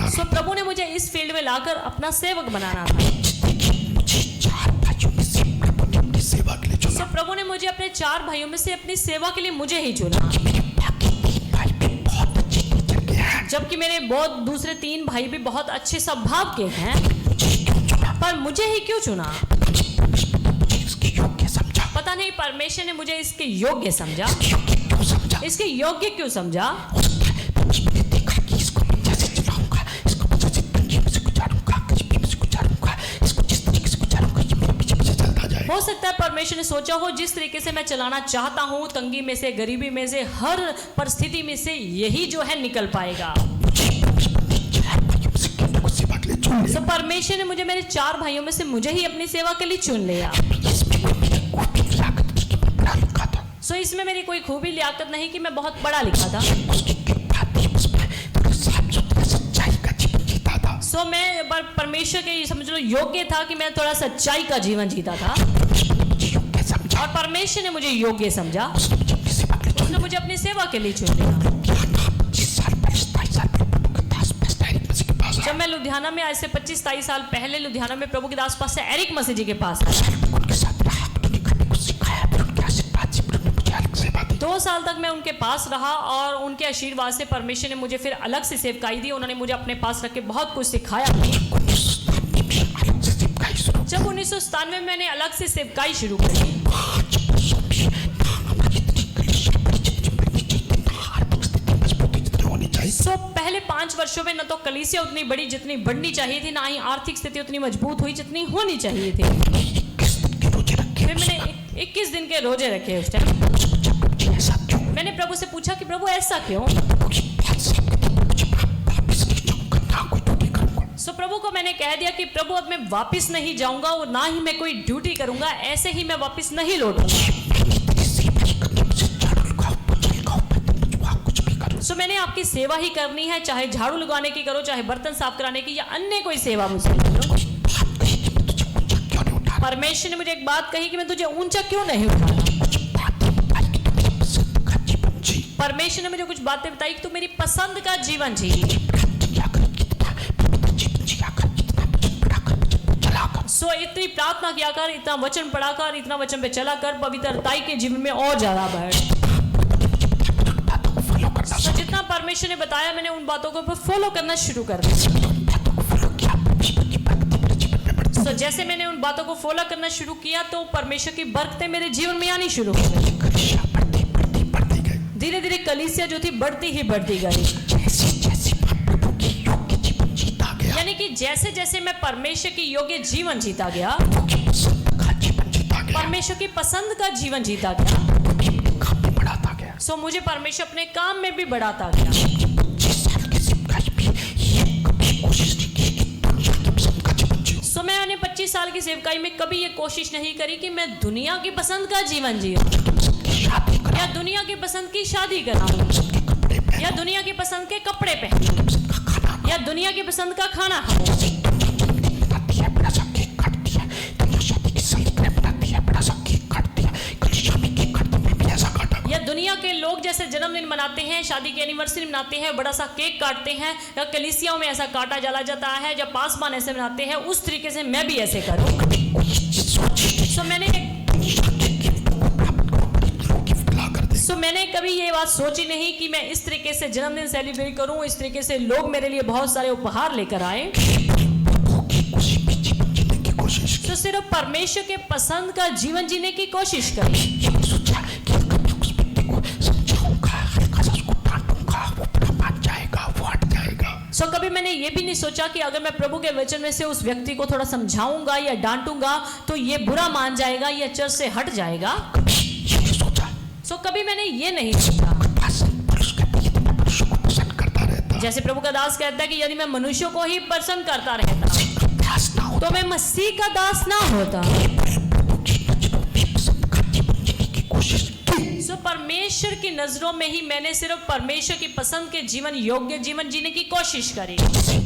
सो प्रभु ने मुझे इस फील्ड में लाकर अपना सेवक बनाना था। सो प्रभु ने मुझे अपने 4 भाइयों में से अपनी सेवा के लिए मुझे ही चुना, जबकि मेरे बहुत दूसरे 3 भाई भी बहुत अच्छे स्वभाव के हैं, पर मुझे ही क्यों चुना? पता नहीं परमेश्वर ने मुझे इसके योग्य समझा। इसके योग्य क्यों समझा? हो सकता है परमेश्वर ने सोचा हो जिस तरीके से मैं चलाना चाहता हूँ, तंगी में से, गरीबी में से, हर परिस्थिति में से यही जो है निकल पाएगा। सो परमेश्वर ने मुझे मेरे 4 भाइयों में से मुझे ही अपनी सेवा के लिए चुन लिया। सो इसमें मेरे कोई खूबी लियाकत नहीं कि मैं बहुत पढ़ा लिखा था। उसकी कृपा थी, उसमें थोड़ा साफ सुथरा सच्चाई का जीवन जीता था। सो मैं परमेश्वर के समझ लो योग्य था कि मैं थोड़ा सच्चाई का जीवन जीता था, परमेश्वर ने मुझे योग्य समझा, और परमेश्वर ने मुझे योग्य समझा। उसने मुझे अपनी सेवा के लिए चुना। उसने मुझे अपनी सेवा के लिए चुन लिया। क्या था, 25 साल पहले, 27 साल पहले प्रभु के दास पास्टर एरिक मसीह के पास जब आया। मैं लुधियाना में आज से 25-27 साल पहले लुधियाना में प्रभु के दास पास से एरिक मसीह जी के पास आया। साल तक उनके साथ रहा, उन्होंने खाने को सिखाया, फिर उनके आशीर्वाद से उन्होंने मुझे अलग सेवा दी। 2 साल तक मैं उनके पास रहा और उनके आशीर्वाद से परमेश्वर ने मुझे फिर अलग से सेवकाई दी। उन्होंने मुझे अपने पास रख के बहुत कुछ सिखाया। 1997 में अलग से सेवकाई शुरू की। जब 1997 में मैंने अलग से सेवकाई शुरू करी, आज वर्षों में ना हमारी इतनी कलीसिया बड़ी जितनी बननी चाहिए, ना आर्थिक स्थिति मजबूती जितनी होनी चाहिए। सो पहले 5 वर्षों में न तो कलीसिया उतनी बड़ी जितनी बढ़नी चाहिए थी, ना ही आर्थिक स्थिति उतनी मजबूत हुई जितनी होनी चाहिए थी। 21 दिन के रोजे रखे। फिर मैंने 21 दिन के रोजे रखे। उस टाइम मुझे पूछा, प्रभु जी ऐसा क्यों? मैंने प्रभु से पूछा कि प्रभु ऐसा क्यों। प्रभु की बात साफ कर दी, मुझे वापस नहीं जाऊंगा, ना कोई ड्यूटी करूंगा। सो प्रभु को मैंने कह दिया कि प्रभु अब मैं वापस नहीं जाऊंगा और ना ही मैं कोई ड्यूटी करूंगा, ऐसे ही मैं वापस नहीं लौटूंगा। मैंने तेरी सेवा ही करनी, मुझे झाड़ू लगाओ, पोछा लगाओ, मैं वहाँ कुछ भी करूँ। सो मैंने आपकी सेवा ही करनी है, चाहे झाड़ू लगाने की करो, चाहे बर्तन साफ कराने की, या अन्य कोई सेवा मुझसे करो। कोई बात कही कि मैं तुझे ऊंचा क्यों नहीं उठा रहा? परमेश्वर ने मुझे एक बात कही कि मैं तुझे ऊंचा क्यों नहीं उठा रहा। कुछ बातें बताई कि तू मेरी पसंद का जीवन जी। परमेश्वर ने मुझे कुछ बातें बताई कि तू मेरी पसंद का जीवन जी। प्राप्त किया कर, कितना पवित्र जीवन जिया कर, कितना वचन पढ़ा कर, वचन पे चला कर। सो इतनी प्रार्थना किया कर, इतना वचन पढ़ा कर, इतना वचन पे चला कर, पवित्रताई के जीवन में और ज्यादा बढ़। बातों को फॉलो करना सो जितना परमेश्वर ने बताया मैंने उन बातों को फॉलो करना शुरू कर दिया। सीखा, उन बातों को फॉलो किया, परमेश्वर की बरकतें मेरे जीवन में बढ़ती सो जैसे मैंने उन बातों को फॉलो करना शुरू किया तो परमेश्वर की बरकतें मेरे जीवन में आनी शुरू हो गई। गई। कलीसिया बढ़ती बढ़ती बढ़ती गई। धीरे धीरे कलीसिया जो थी बढ़ती ही बढ़ती गई। जैसे जैसे मैं प्रभु की योग्य जीवन जीता गया, यानी कि जैसे जैसे मैं परमेश्वर की योग्य जीवन जीता गया, प्रभु की पसंद का जीवन जीता गया, परमेश्वर की पसंद का जीवन जीता गया, प्रभु भी अपने काम में बढ़ाता गया। सो मुझे परमेश्वर अपने काम में भी बढ़ाता गया। 25 साल की सेवकाई भी ये कभी कोशिश नहीं की कि दुनिया की पसंद का जीवन जीऊं। सो मैंने 25 साल की सेवकाई में कभी ये कोशिश नहीं करी कि मैं दुनिया की पसंद का जीवन जीऊं, पसंद की शादी करा, या दुनिया की पसंद की शादी कराऊं, पसंद के कपड़े पहना, या दुनिया की पसंद के कपड़े पहनूं, पसंद का खाना, या दुनिया की पसंद का खाना खाऊं। जैसे दुनिया जन्मदिन मनाती है, बड़ा सा केक काटती है, दुनिया शादी की सालगिरह मनाती है, बड़ा सा केक काटती है, कलीसिया में केक काटता मैं भी ऐसा काटा। या दुनिया के लोग जैसे जन्मदिन मनाते हैं, शादी की एनिवर्सरी मनाते हैं, बड़ा सा केक काटते हैं, या कलीसियाओं में ऐसा काटा जला जाता है, जब पासबान ऐसे मनाते हैं, उस तरीके से मैं भी ऐसे करूं। कभी कोई चीज सोची नहीं, सो दुनिया के गिफ्ट को प्राप्त करो, बड़ी लोग गिफ्ट ला कर दे। मैंने कभी ये बात सोची नहीं कि मैं इस तरीके से जन्मदिन सेलिब्रेट करूं, इस तरीके से लोग मेरे लिए बहुत सारे उपहार लेकर आए। प्रभु की खुशी में जीवन जीने की कोशिश की। तो सिर्फ परमेश्वर के पसंद का जीवन जीने की कोशिश करी। ये नहीं सोचा कि कभी उस व्यक्ति को समझाऊंगा, हल्का सा उसको डांटूंगा, वो बड़ा मान जाएगा, वो हट जाएगा। सो कभी मैंने ये भी नहीं सोचा कि अगर मैं प्रभु के वचन में से उस व्यक्ति को थोड़ा समझाऊंगा या डांटूंगा तो ये बुरा मान जाएगा या चर्च से हट जाएगा। कभी ये नहीं सोचा, सो कभी मैंने ये नहीं सोचा। दास पुरुष कहता है यदि मैं मनुष्य को पसंद करता रहता, जैसे प्रभु का दास कहता है कि यदि मैं मनुष्यों को ही पसंद करता रहता दास ना हो तो मैं मसीह का दास ना होता। प्रभु की नजरों में पसंद का जीवन जीने की कोशिश की। सो परमेश्वर की नजरों में ही मैंने सिर्फ परमेश्वर की पसंद के जीवन, योग्य जीवन जीने की कोशिश करी। जैसे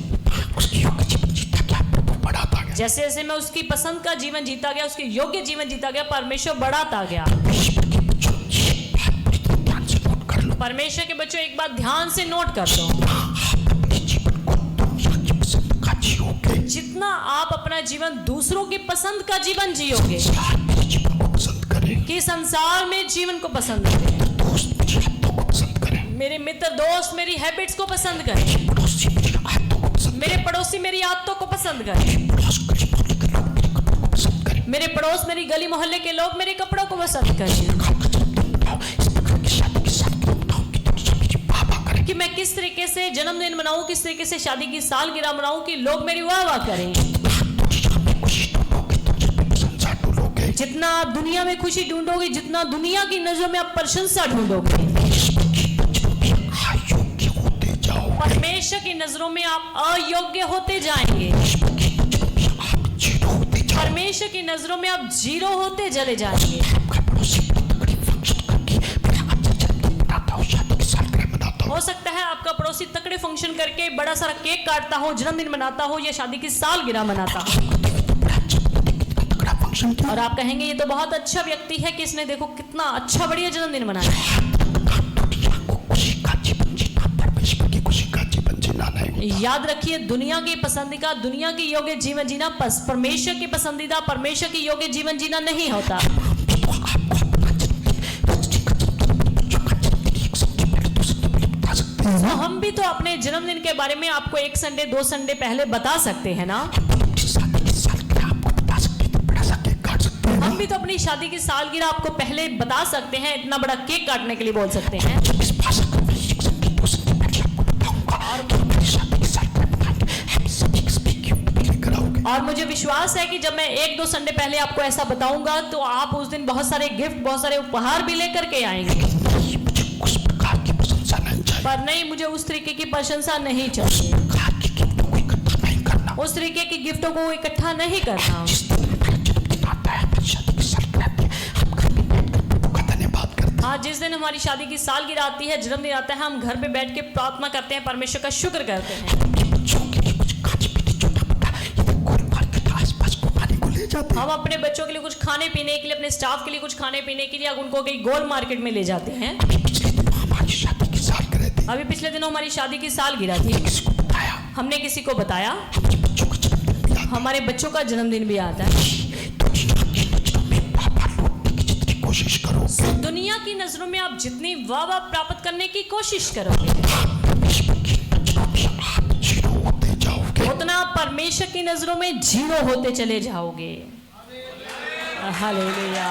उसकी योग्य जीवन जीता गया, प्रभु बढ़ाता गया। जैसे जैसे मैं उसकी पसंद का जीवन जीता गया, उसके योग्य जीवन जीता गया, परमेश्वर बढ़ाता गया। परमेश्वर के बच्चों ये बात पूरी तरह ध्यान से नोट कर लो। परमेश्वर के बच्चों एक बात ध्यान से नोट कर लो, आप अपने जीवन को दुनिया की पसंद का जियोगे, जितना आप अपना जीवन दूसरों की पसंद का जीवन जियोगे, संसार मेरे जीवन को पसंद करे, कि संसार में जीवन को पसंद करें, दोस्त मेरी आदतों को पसंद करे, मेरे मित्र दोस्त मेरी हैबिट्स को पसंद करें, पड़ोसी मेरी आदतों को पसंद मेरे पड़ोसी मेरी आदतों को पसंद करें, पड़ोस गली मोहल्ले के लोग मेरे कपड़ों को पसंद करें, मेरे पड़ोस मेरी गली मोहल्ले के लोग मेरे कपड़ों को पसंद करें, प्रकार का जन्मदिन मनाओ, इस प्रकार की शादी की सालगिरह मनाओ कि दुनिया मेरी वाह वाह करे। कि मैं किस तरीके से जन्मदिन मनाऊं, किस तरीके से शादी की सालगिरह मनाऊं कि लोग मेरी वाह वाह करें। दुनिया में खुशी ढूंढोगे, दुनिया में प्रशंसा ढूंढोगे, जितना आप दुनिया में खुशी ढूंढोगे, जितना दुनिया की नजरों में आप प्रशंसा ढूंढोगे, परमेश्वर की नजरों में अयोग्य होते जाओगे, परमेश्वर की नजरों में आप अयोग्य होते जाएंगे, परमेश्वर की नजरों में आप जीरो होते जाओगे। परमेश्वर की नजरों में आप जीरो होते चले जाएंगे। आपका पड़ोसी बड़ी तगड़ी फंक्शन करके बड़ा अच्छा हो सकता है आपका पड़ोसी तकड़े फंक्शन करके बड़ा सारा केक काटता हो, जन्मदिन मनाता हो या शादी की सालगिरह मनाता हो, बड़ा अच्छा, कितना तगड़ा फंक्शन किया। और आप कहेंगे ये तो बहुत अच्छा व्यक्ति है कि इसने देखो कितना अच्छा बढ़िया जन्मदिन मनाया। दुनिया को खुशी का जीवन जीना, परमेश्वर की खुशी का जीवन जीना नहीं। याद रखिए, दुनिया की पसंदीदा, दुनिया की योग्य जीवन जीना परमेश्वर की पसंदीदा, परमेश्वर की योग्य जीवन जीना नहीं होता। तो हम भी तो अपने जन्मदिन के बारे में आपको 1 संडे 2 संडे पहले बता सकते हैं ना। हम भी तो अपनी शादी की सालगिरह आपको पहले बता सकते हैं, इतना बड़ा केक काटने के लिए बोल सकते हैं। और मुझे विश्वास है कि जब मैं 1-2 संडे पहले आपको ऐसा बताऊंगा तो आप उस दिन बहुत सारे गिफ्ट, बहुत सारे उपहार भी लेकर के आएंगे। उस प्रकार की प्रशंसा नहीं चाहिए, पर नहीं, मुझे उस तरीके की प्रशंसा नहीं चाहिए, प्रकार की गिफ्टों को इकट्ठा नहीं करना। उस तरीके की गिफ्टों को इकट्ठा नहीं करना। जिस दिन हमारा जन्मदिन आता है, हमारी शादी की सालगिरह आती है, हम घर पे बैठकर प्रभु का धन्यवाद करते हैं। हाँ, जिस दिन हमारी शादी की सालगिरह आती है, जन्मदिन आता है, हम घर पे बैठ के प्रार्थना करते हैं, परमेश्वर का शुक्र करते हैं। अपने बच्चों के लिए कुछ खाने पीने छोटा-मोटा इधर गोल मार्केट आसपास घुमाने को ले जाते हैं। हम अपने बच्चों के लिए कुछ खाने पीने के लिए, अपने स्टाफ के लिए कुछ खाने पीने के लिए उनको कहीं गोल मार्केट में ले जाते हैं। अभी पिछले दिनों हमारी शादी की सालगिरह थी, अभी पिछले दिनों हमारी शादी की सालगिरह थी, किसी को बताया, हमने किसी को बताया, हमारे बच्चों का जन्मदिन भी आता हमारे बच्चों का जन्मदिन भी आता है। है। दुनिया की नजरों में पापा लौटने की जितनी कोशिश करोगे, दुनिया की नजरों में आप जितनी वाह प्राप्त करने की कोशिश करोगे, परमेश्वर की नजरों में आप जीरो होते जाओगे। उतना परमेश्वर की नजरों में जीरो होते चले जाओगे। हालेलुया।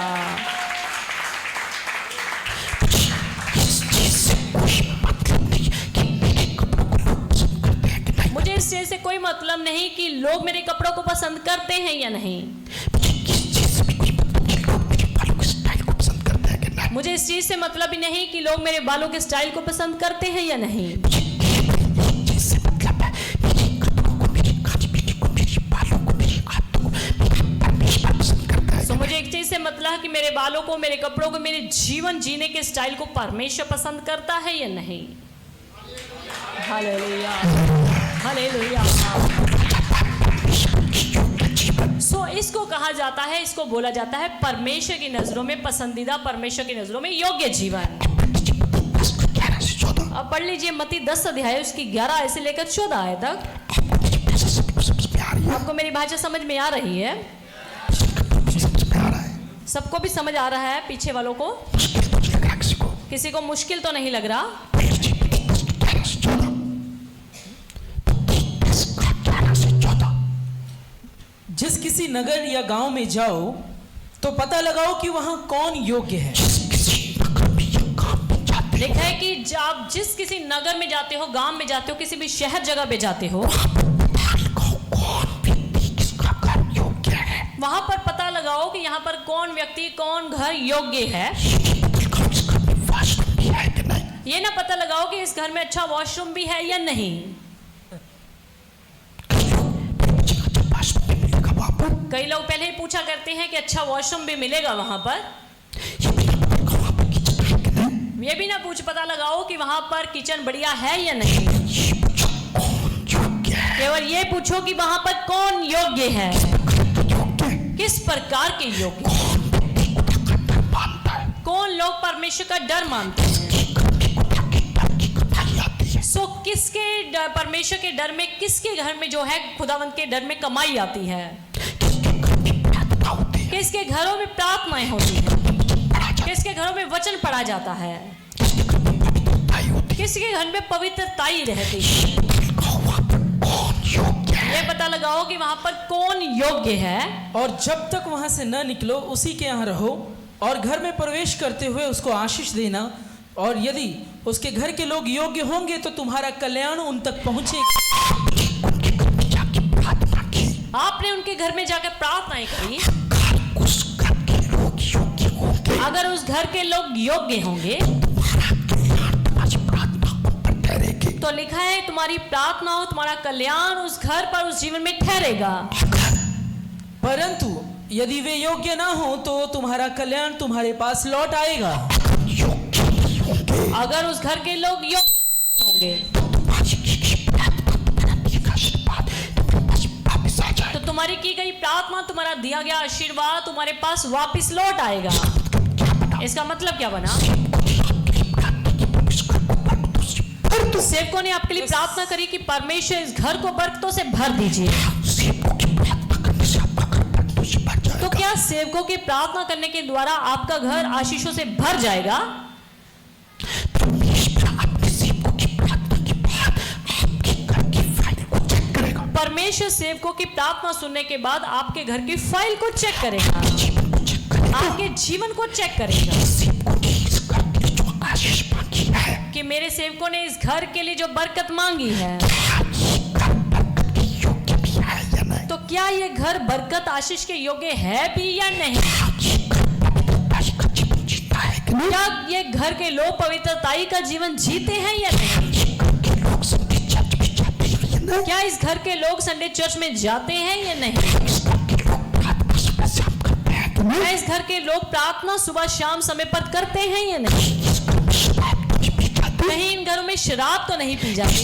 इस चीज से कोई मतलब नहीं कि मेरे कपड़ों को लोग पसंद करते हैं कि नहीं, मुझे इस चीज से कोई मतलब नहीं कि लोग मेरे कपड़ों को पसंद करते हैं या नहीं। मुझे किस चीज से भी कोई मतलब नहीं लोग मेरे बालों के स्टाइल को पसंद करते हैं कि नहीं, मुझे इस चीज से मतलब ही नहीं कि लोग मेरे बालों के स्टाइल को पसंद करते हैं या नहीं। मुझे केवल एक चीज से मतलब है, मेरे कपड़ों को, मेरे खाने पीने को, मेरे बालों को, मेरी आदतों को मेरा परमेश्वर पसंद करता है। तो मुझे एक चीज से मतलब है कि मेरे बालों को, मेरे कपड़ों को, मेरे जीवन जीने के स्टाइल को परमेश्वर पसंद करता है या नहीं। Hallelujah, hallelujah. सो इसको कहा जाता है, इसको बोला जाता है परमेश्वर की नजरों में पसंदीदा, परमेश्वर की नजरों में योग्य जीवन। अब पढ़ लीजिए मत्ती 10 अध्याय उसकी 11 से लेकर 14 आयत तक। आपको मेरी भाषा समझ में आ रही है? सबको भी समझ आ रहा है? पीछे वालों को, किसी को मुश्किल तो नहीं लग रहा? जिस किसी नगर या गांव में जाओ तो पता लगाओ कि वहां कौन योग्य है। लिखा है कि आप जिस किसी नगर में जाते हो, गांव में जाते हो, किसी भी शहर जगह पे जाते हो, वहां पर पता लगाओ कि यहाँ पर कौन व्यक्ति, कौन घर योग्य है। ये ना पता लगाओ कि इस घर में अच्छा वॉशरूम भी है या नहीं। कई लोग पहले ही पूछा करते हैं कि अच्छा वॉशरूम भी मिलेगा वहां पर। ये भी ना पता लगाओ कि वहां पर किचन बढ़िया है या नहीं। केवल ये पूछो कि वहां पर कौन योग्य है, किस प्रकार के योग्य, कौन लोग परमेश्वर का डर मानते हैं। सो किसके परमेश्वर के डर में, किसके घर में जो है खुदावंत के डर में कमाई आती है, किसके घरों में प्रार्थनाएं होती हैं, किसके घरों में वचन पढ़ा जाता है, किसके घर में पवित्रताई रहती है। ये पता लगाओ कि वहां पर कौन योग्य है। और जब तक वहां से न निकलो उसी के यहाँ रहो और घर में प्रवेश करते हुए उसको आशीष देना, और यदि उसके घर के लोग योग्य होंगे तो तुम्हारा कल्याण उन तक पहुंचेगा। आपने उनके घर में जाकर प्रार्थनाएं करी, अगर उस घर के लोग योग्य होंगे तो लिखा है तुम्हारी प्रार्थना हो, तुम्हारा कल्याण उस घर पर, उस जीवन में ठहरेगा। परंतु यदि वे योग्य ना हो तो तुम्हारा कल्याण तुम्हारे पास लौट आएगा। अगर उस घर के लोग योग्य होंगे तो तुम्हारी की प्रार्थना, तुम्हारा दिया गया आशीर्वाद तुम्हारे पास वापस आ जाए। तो तुम्हारी की गई प्रार्थना, तुम्हारा दिया गया आशीर्वाद तुम्हारे पास वापस लौट आएगा। क्या बना? इसका मतलब क्या बना? तो सेवकों ने आपके लिए प्रार्थना करी कि परमेश्वर इस घर को बरकतों से भर दीजिए। सेवकों की प्रार्थना करने से आपका घर बरकतों से भर तो जाएगा। क्या सेवकों की प्रार्थना करने के द्वारा आपका घर आशीषों से भर जाएगा? परमेश्वर आपके सेवकों की प्रार्थना के बाद आपके घर की फाइल को चेक करेगा। परमेश्वर सेवकों की प्रार्थना सुनने के बाद आपके घर की फाइल को चेक करेगा, जीवन को चेक करेगा। आपके जीवन को चेक करेगा सेवकों ने इस घर के लिए जो आशीष मांगी है, कि मेरे सेवकों ने इस घर के लिए जो बरकत मांगी है, क्या ये घर बरकत के योग्य भी है या नहीं? तो क्या ये घर बरकत आशीष के योग्य है भी या नहीं? क्या ये घर पवित्रताई का जीवन जीता है कि नहीं? क्या ये घर के लोग पवित्रताई का जीवन जीते हैं या नहीं? ये घर के लोग संडे चर्च में जाते हैं या नहीं? क्या इस घर के लोग संडे चर्च में जाते हैं या नहीं? इस घर के लोग प्रार्थना सुबह शाम करते हैं कि नहीं? क्या इस घर के लोग प्रार्थना सुबह शाम समय पर करते हैं या नहीं? इस घर में शराब तो नहीं पी जाती? कहीं इन घरों में शराब तो नहीं पी जाती?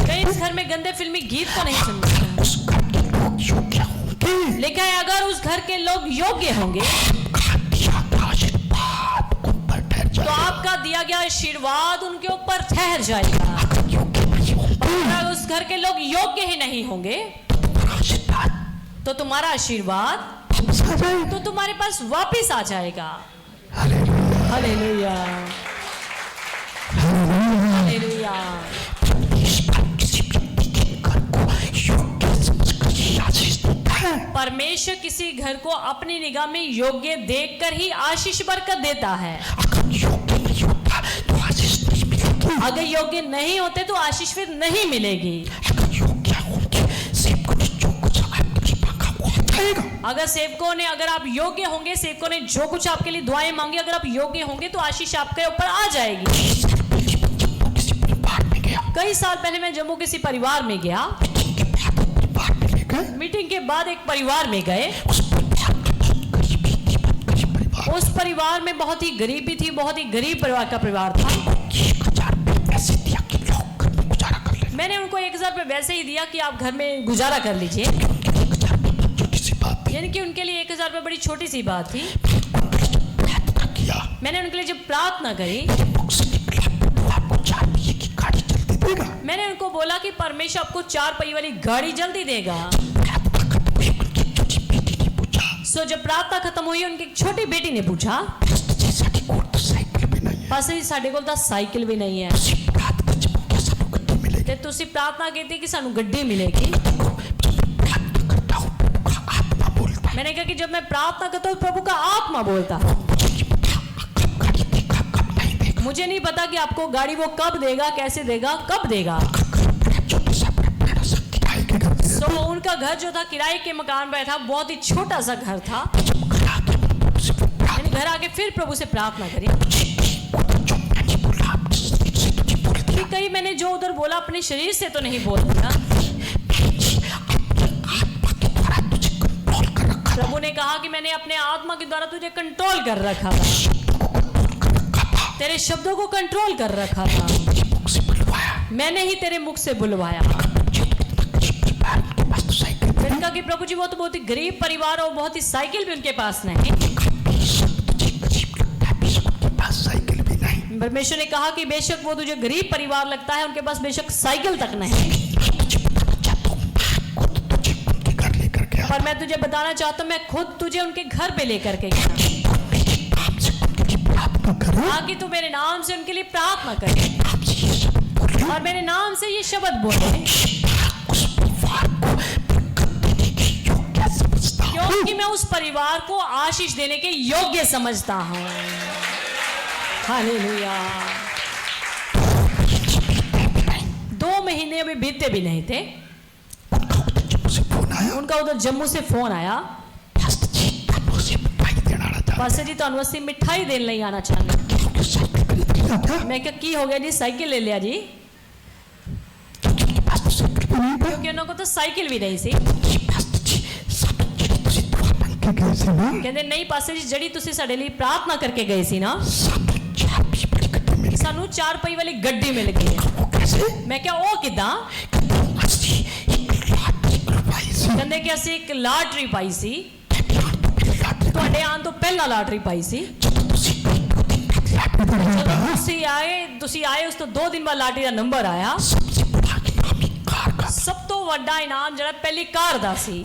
कहीं इस घर में गंदे फिल्मी गीत तो नहीं सुनते? उस घर के लोग योग्य होंगे। लिखा है अगर उस घर के लोग योग्य होंगे आपका दिया गया आशीर्वाद उन पर ठहर तो जाएगा। आपका दिया गया आशीर्वाद उनके ऊपर ठहर जाएगा। अगर योग्य नहीं होंगे अगर उस घर के लोग योग्य ही नहीं होंगे तो तुम्हारा आशीर्वाद तो तुम्हारा आशीर्वाद वापस आ जाएगा। तो तुम्हारे पास वापस आ जाएगा। Hallelujah, hallelujah, hallelujah. हालेलुया। परमेश्वर किसी व्यक्ति के घर को योग्य समझकर ही आशीष देता है। परमेश्वर किसी घर को अपनी निगाह में योग्य देखकर ही आशीष बरकत देता है। अगर योग्य नहीं होता तो आशीष नहीं मिलेगी। अगर योग्य नहीं होते तो आशीष फिर नहीं मिलेगी। अगर योग्य होंगे सेवकों ने जो कुछ आपके लिए मांगा वो आ जाएगा। अगर सेवकों ने, अगर आप योग्य होंगे, सेवकों ने जो कुछ आपके लिए दुआएं मांगी, अगर आप योग्य होंगे तो आशीष आपके ऊपर आ जाएगी। जब किसी परिवार में गया, कई साल पहले मैं जम्मू किसी परिवार में गया। मीटिंग के बाद परिवार में ले गए। मीटिंग के बाद एक परिवार में गए। उस परिवार में बहुत गरीबी थी, बहुत गरीब परिवार। उस परिवार में बहुत ही गरीबी थी, बहुत ही गरीब परिवार का परिवार था। 1000 रुपये ऐसे दिया कि लोग घर में गुजारा कर ले। मैंने उनको 1000 रुपये वैसे ही दिया कि आप घर में गुजारा कर लीजिए। उनके लिए 1000 रुपये बहुत छोटी सी बात थी। यानी कि उनके लिए 1000 रुपये बड़ी छोटी सी बात थी। उनके लिए जब प्रार्थना किया, मैंने उनके लिए जब प्रार्थना करी, मेरे मुख से निकला प्रभु आपको 4 पहिए की गाड़ी जल्दी देगा। मैंने उनको बोला कि परमेश्वर आपको 4 पहिए वाली गाड़ी जल्दी देगा। प्रार्थना खत्म हुई, उनकी एक छोटी बेटी ने पूछा, सो जब प्रार्थना खत्म हुई, उनकी एक छोटी बेटी ने पूछा, पास्टर जी साडी कोल तो साइकिल भी नहीं है। पास्टर जी साडे कोल ਤਾਂ ਸਾਈਕਲ ਵੀ ਨਹੀਂ ਹੈ उसी प्रार्थना जब क्या सानू गड्डी मिलेगी। ਤੇ ਤੁਸੀਂ ਪ੍ਰਾਰਥਨਾ ਕੀਤੀ ਕਿ ਸਾਨੂੰ ਗੱਡੀ ਮਿਲੇਗੀ। देखो जब मैं प्रार्थना करता हूँ प्रभु का आत्मा बोलता है, मैंने कहा कि जब मैं प्रार्थना करता हूँ प्रभु का आत्मा बोलता है। मुझे नहीं पता कब गाड़ी देगा कब नहीं देगा। मुझे नहीं पता कि आपको गाड़ी वो कब देगा, कैसे देगा, कब देगा। घर बड़ा छोटा सा बड़ा सा किराए के घर में सो उनका घर जो था किराए के मकान में था, बहुत ही छोटा सा घर था। जब घर आके प्रभु से फिर मैंने घर आके फिर प्रभु से प्रार्थना करी जो मैंने बोला अपने शरीर से तुझे बोल कि दिया। कहीं मैंने जो उधर बोला अपने शरीर से तो नहीं बोल दिया। आत्मा के द्वारा तुझे कंट्रोल कर रखा था, प्रभु ने कहा कि मैंने अपने आत्मा के द्वारा तुझे कंट्रोल कर रखा था, तेरे शब्दों को कंट्रोल कर रखा था। तेरे मुख से बुलवाया। मैंने ही तेरे मुख से बुलवाया। मुझे तो इतना गरीब परिवार उनके पास तो साइकिल भी मैंने कहा कि प्रभु जी वो तो बहुत ही गरीब परिवार और बहुत ही साइकिल भी उनके पास नहीं। बेशक तुझे गरीब लगता है, बेशक उनके पास साइकिल भी नहीं। परमेश्वर ने कहा कि बेशक वो तुझे गरीब परिवार लगता है, उनके पास बेशक साइकिल तक नहीं। तुझे बताना चाहता हूँ मैं खुद तुझे उनके घर लेकर गया। पर मैं तुझे बताना चाहता हूँ मैं खुद तुझे उनके घर पे लेकर के गया मेरे नाम से उनके लिए प्रार्थना करो। ताकि तू मेरे नाम से उनके लिए प्रार्थना करे नाम से ये शब्द बोलो। और मेरे नाम से ये शब्द बोले, उस परिवार को बरकत देने के योग्य समझता हूँ। क्योंकि मैं उस परिवार को आशीष देने के योग्य समझता हूँ। हालेलुया। 2 महीने अभी बीते भी नहीं थे, उनका उधर जम्मू से फोन आया, उनका उधर जम्मू से फोन आया, पास्टर जी आपको से मिठाई देना चाहता हूँ। पास्टर जी ਤੁਹਾਨੂੰ ਅਸੀਂ ਮਿਠਾਈ ਦੇਣ ਲਈ ਆਣਾ ਚਾਹੁੰਦੇ क्योंकि साइकिल खरीद लिया था, ਮੈਂ ਕਿਹਾ ਕੀ ਹੋ ਗਿਆ ਜੀ, ਸਾਈਕਲ ਲੈ ਲਿਆ ਜੀ, क्योंकि उनके पास तो साइकिल भी नहीं था। ਕਿਉਂਕਿ ਉਹਨਾਂ ਕੋਲ ਤਾਂ ਸਾਈਕਲ ਵੀ ਨਹੀਂ ਸੀ। जी पास्टर जी सब ਜਿਹੜੀ ਤੁਸੀਂ ਦੁਆ ਮੰਗ ਕੇ ਗਏ ਸੀ ਨਾ, ਕਹਿੰਦੇ ਨਹੀਂ ਪਾਸਟਰ ਜੀ ਜਿਹੜੀ ਤੁਸੀਂ ਸਾਡੇ ਲਈ ਪ੍ਰਾਰਥਨਾ ਕਰਕੇ ਗਏ ਸੀ ਨਾ, ਸਾਨੂੰ 4 भी बड़ी गड्डी मिल गई। सानू 4 पहिए वाली गड्डी मिल गई है। वो कैसे? मैं क्या ओ किदां ਅਸੀਂ ਇੱਕ ਲਾਟਰੀ ਕਰਵਾਈ ਸੀ ਕਹਿੰਦੇ ਕਿ ਅਸੀਂ ਇੱਕ ਲਾਟਰੀ ਪਾਈ ਸੀ ਲਾਟਰੀ ਤੁਹਾਡੇ ਆਉਣ ਤੋਂ ਪਹਿਲਾਂ ਲਾਟਰੀ ਪਾਈ ਸੀ ਜਦੋਂ ਤੁਸੀਂ ਜਦੋਂ ਤੁਸੀਂ ਆਏ ਉਸ ਤੋਂ 2 ਦਿਨ ਬਾਅਦ ਲਾਟਰੀ ਦਾ ਨੰਬਰ ਆਇਆ सबसे बड़ा इनाम एक कार का ਸਭ ਤੋਂ ਵੱਡਾ ਇਨਾਮ ਜਿਹੜਾ ਪਹਿਲੀ ਕਾਰ ਦਾ ਸੀ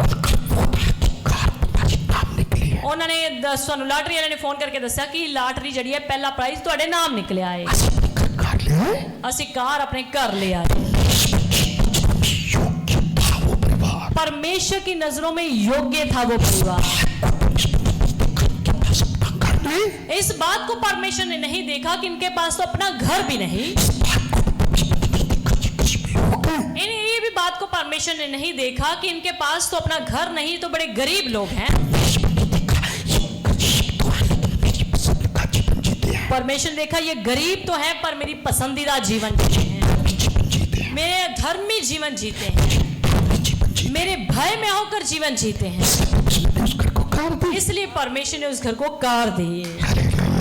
कार तुम्हारे नाम निकली है ਉਹਨਾਂ ਨੇ ਸਾਨੂੰ ਲਾਟਰੀ ਵਾਲੇ ਨੇ ਫੋਨ ਕਰਕੇ ਦੱਸਿਆ ਕਿ ਲਾਟਰੀ ਜਿਹੜੀ ਹੈ ਪਹਿਲਾ ਪ੍ਰਾਈਜ਼ ਤੁਹਾਡੇ ਨਾਮ ਨਿਕਲਿਆ ਹੈ ਅਸੀਂ अपने घर कार ले आए ਅਸੀਂ ਕਾਰ ਆਪਣੇ ਘਰ ले आए योग्य था वो परिवार परमेश्वर की नजरों में योग्य था वो परिवार के पास अपना घर नहीं इस बात को परमेश्वर ने नहीं देखा कि इनके पास तो अपना घर भी नहीं ये भी बात को परमेश्वर ने नहीं देखा कि इनके पास तो अपना घर नहीं तो बड़े गरीब लोग हैं परमेश्वर ने देखा ये गरीब तो है पर मेरी पसंदीदा जीवन जीते हैं मेरे धर्मी जीवन जीते हैं मेरे भय में होकर जीवन जीते हैं उस घर को कार दी इसलिए परमेश्वर ने उस घर को कार दी हालेलुया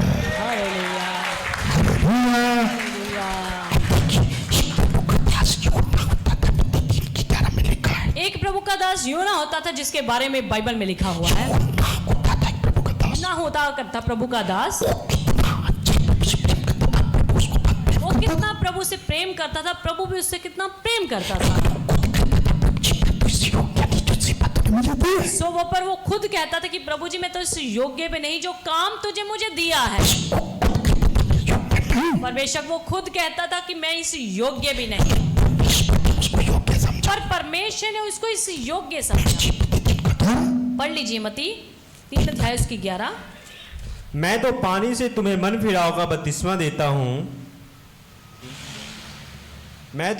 एक प्रभु का दास यूं ना होता था जिसके बारे में बाइबल में लिखा हुआ है ना होता करता प्रभु का दास वो कितना प्रभु से प्रेम करता था प्रभु भी उससे कितना प्रेम करता था सो वो पर वो खुद कहता था कि प्रभु जी मैं तो इस योग्य पे नहीं जो काम तुझे मुझे दिया है परमेश्वर वो खुद कहता था कि मैं इस योग्य भी नहीं पर परमेश्वर ने उसको इस योग्य समझा पढ़ लीजिए मती 3 अध्याय उसकी 11 मैं तो पानी से तुम्हें मन फिराव का बपतिस्मा देता हूँ मैं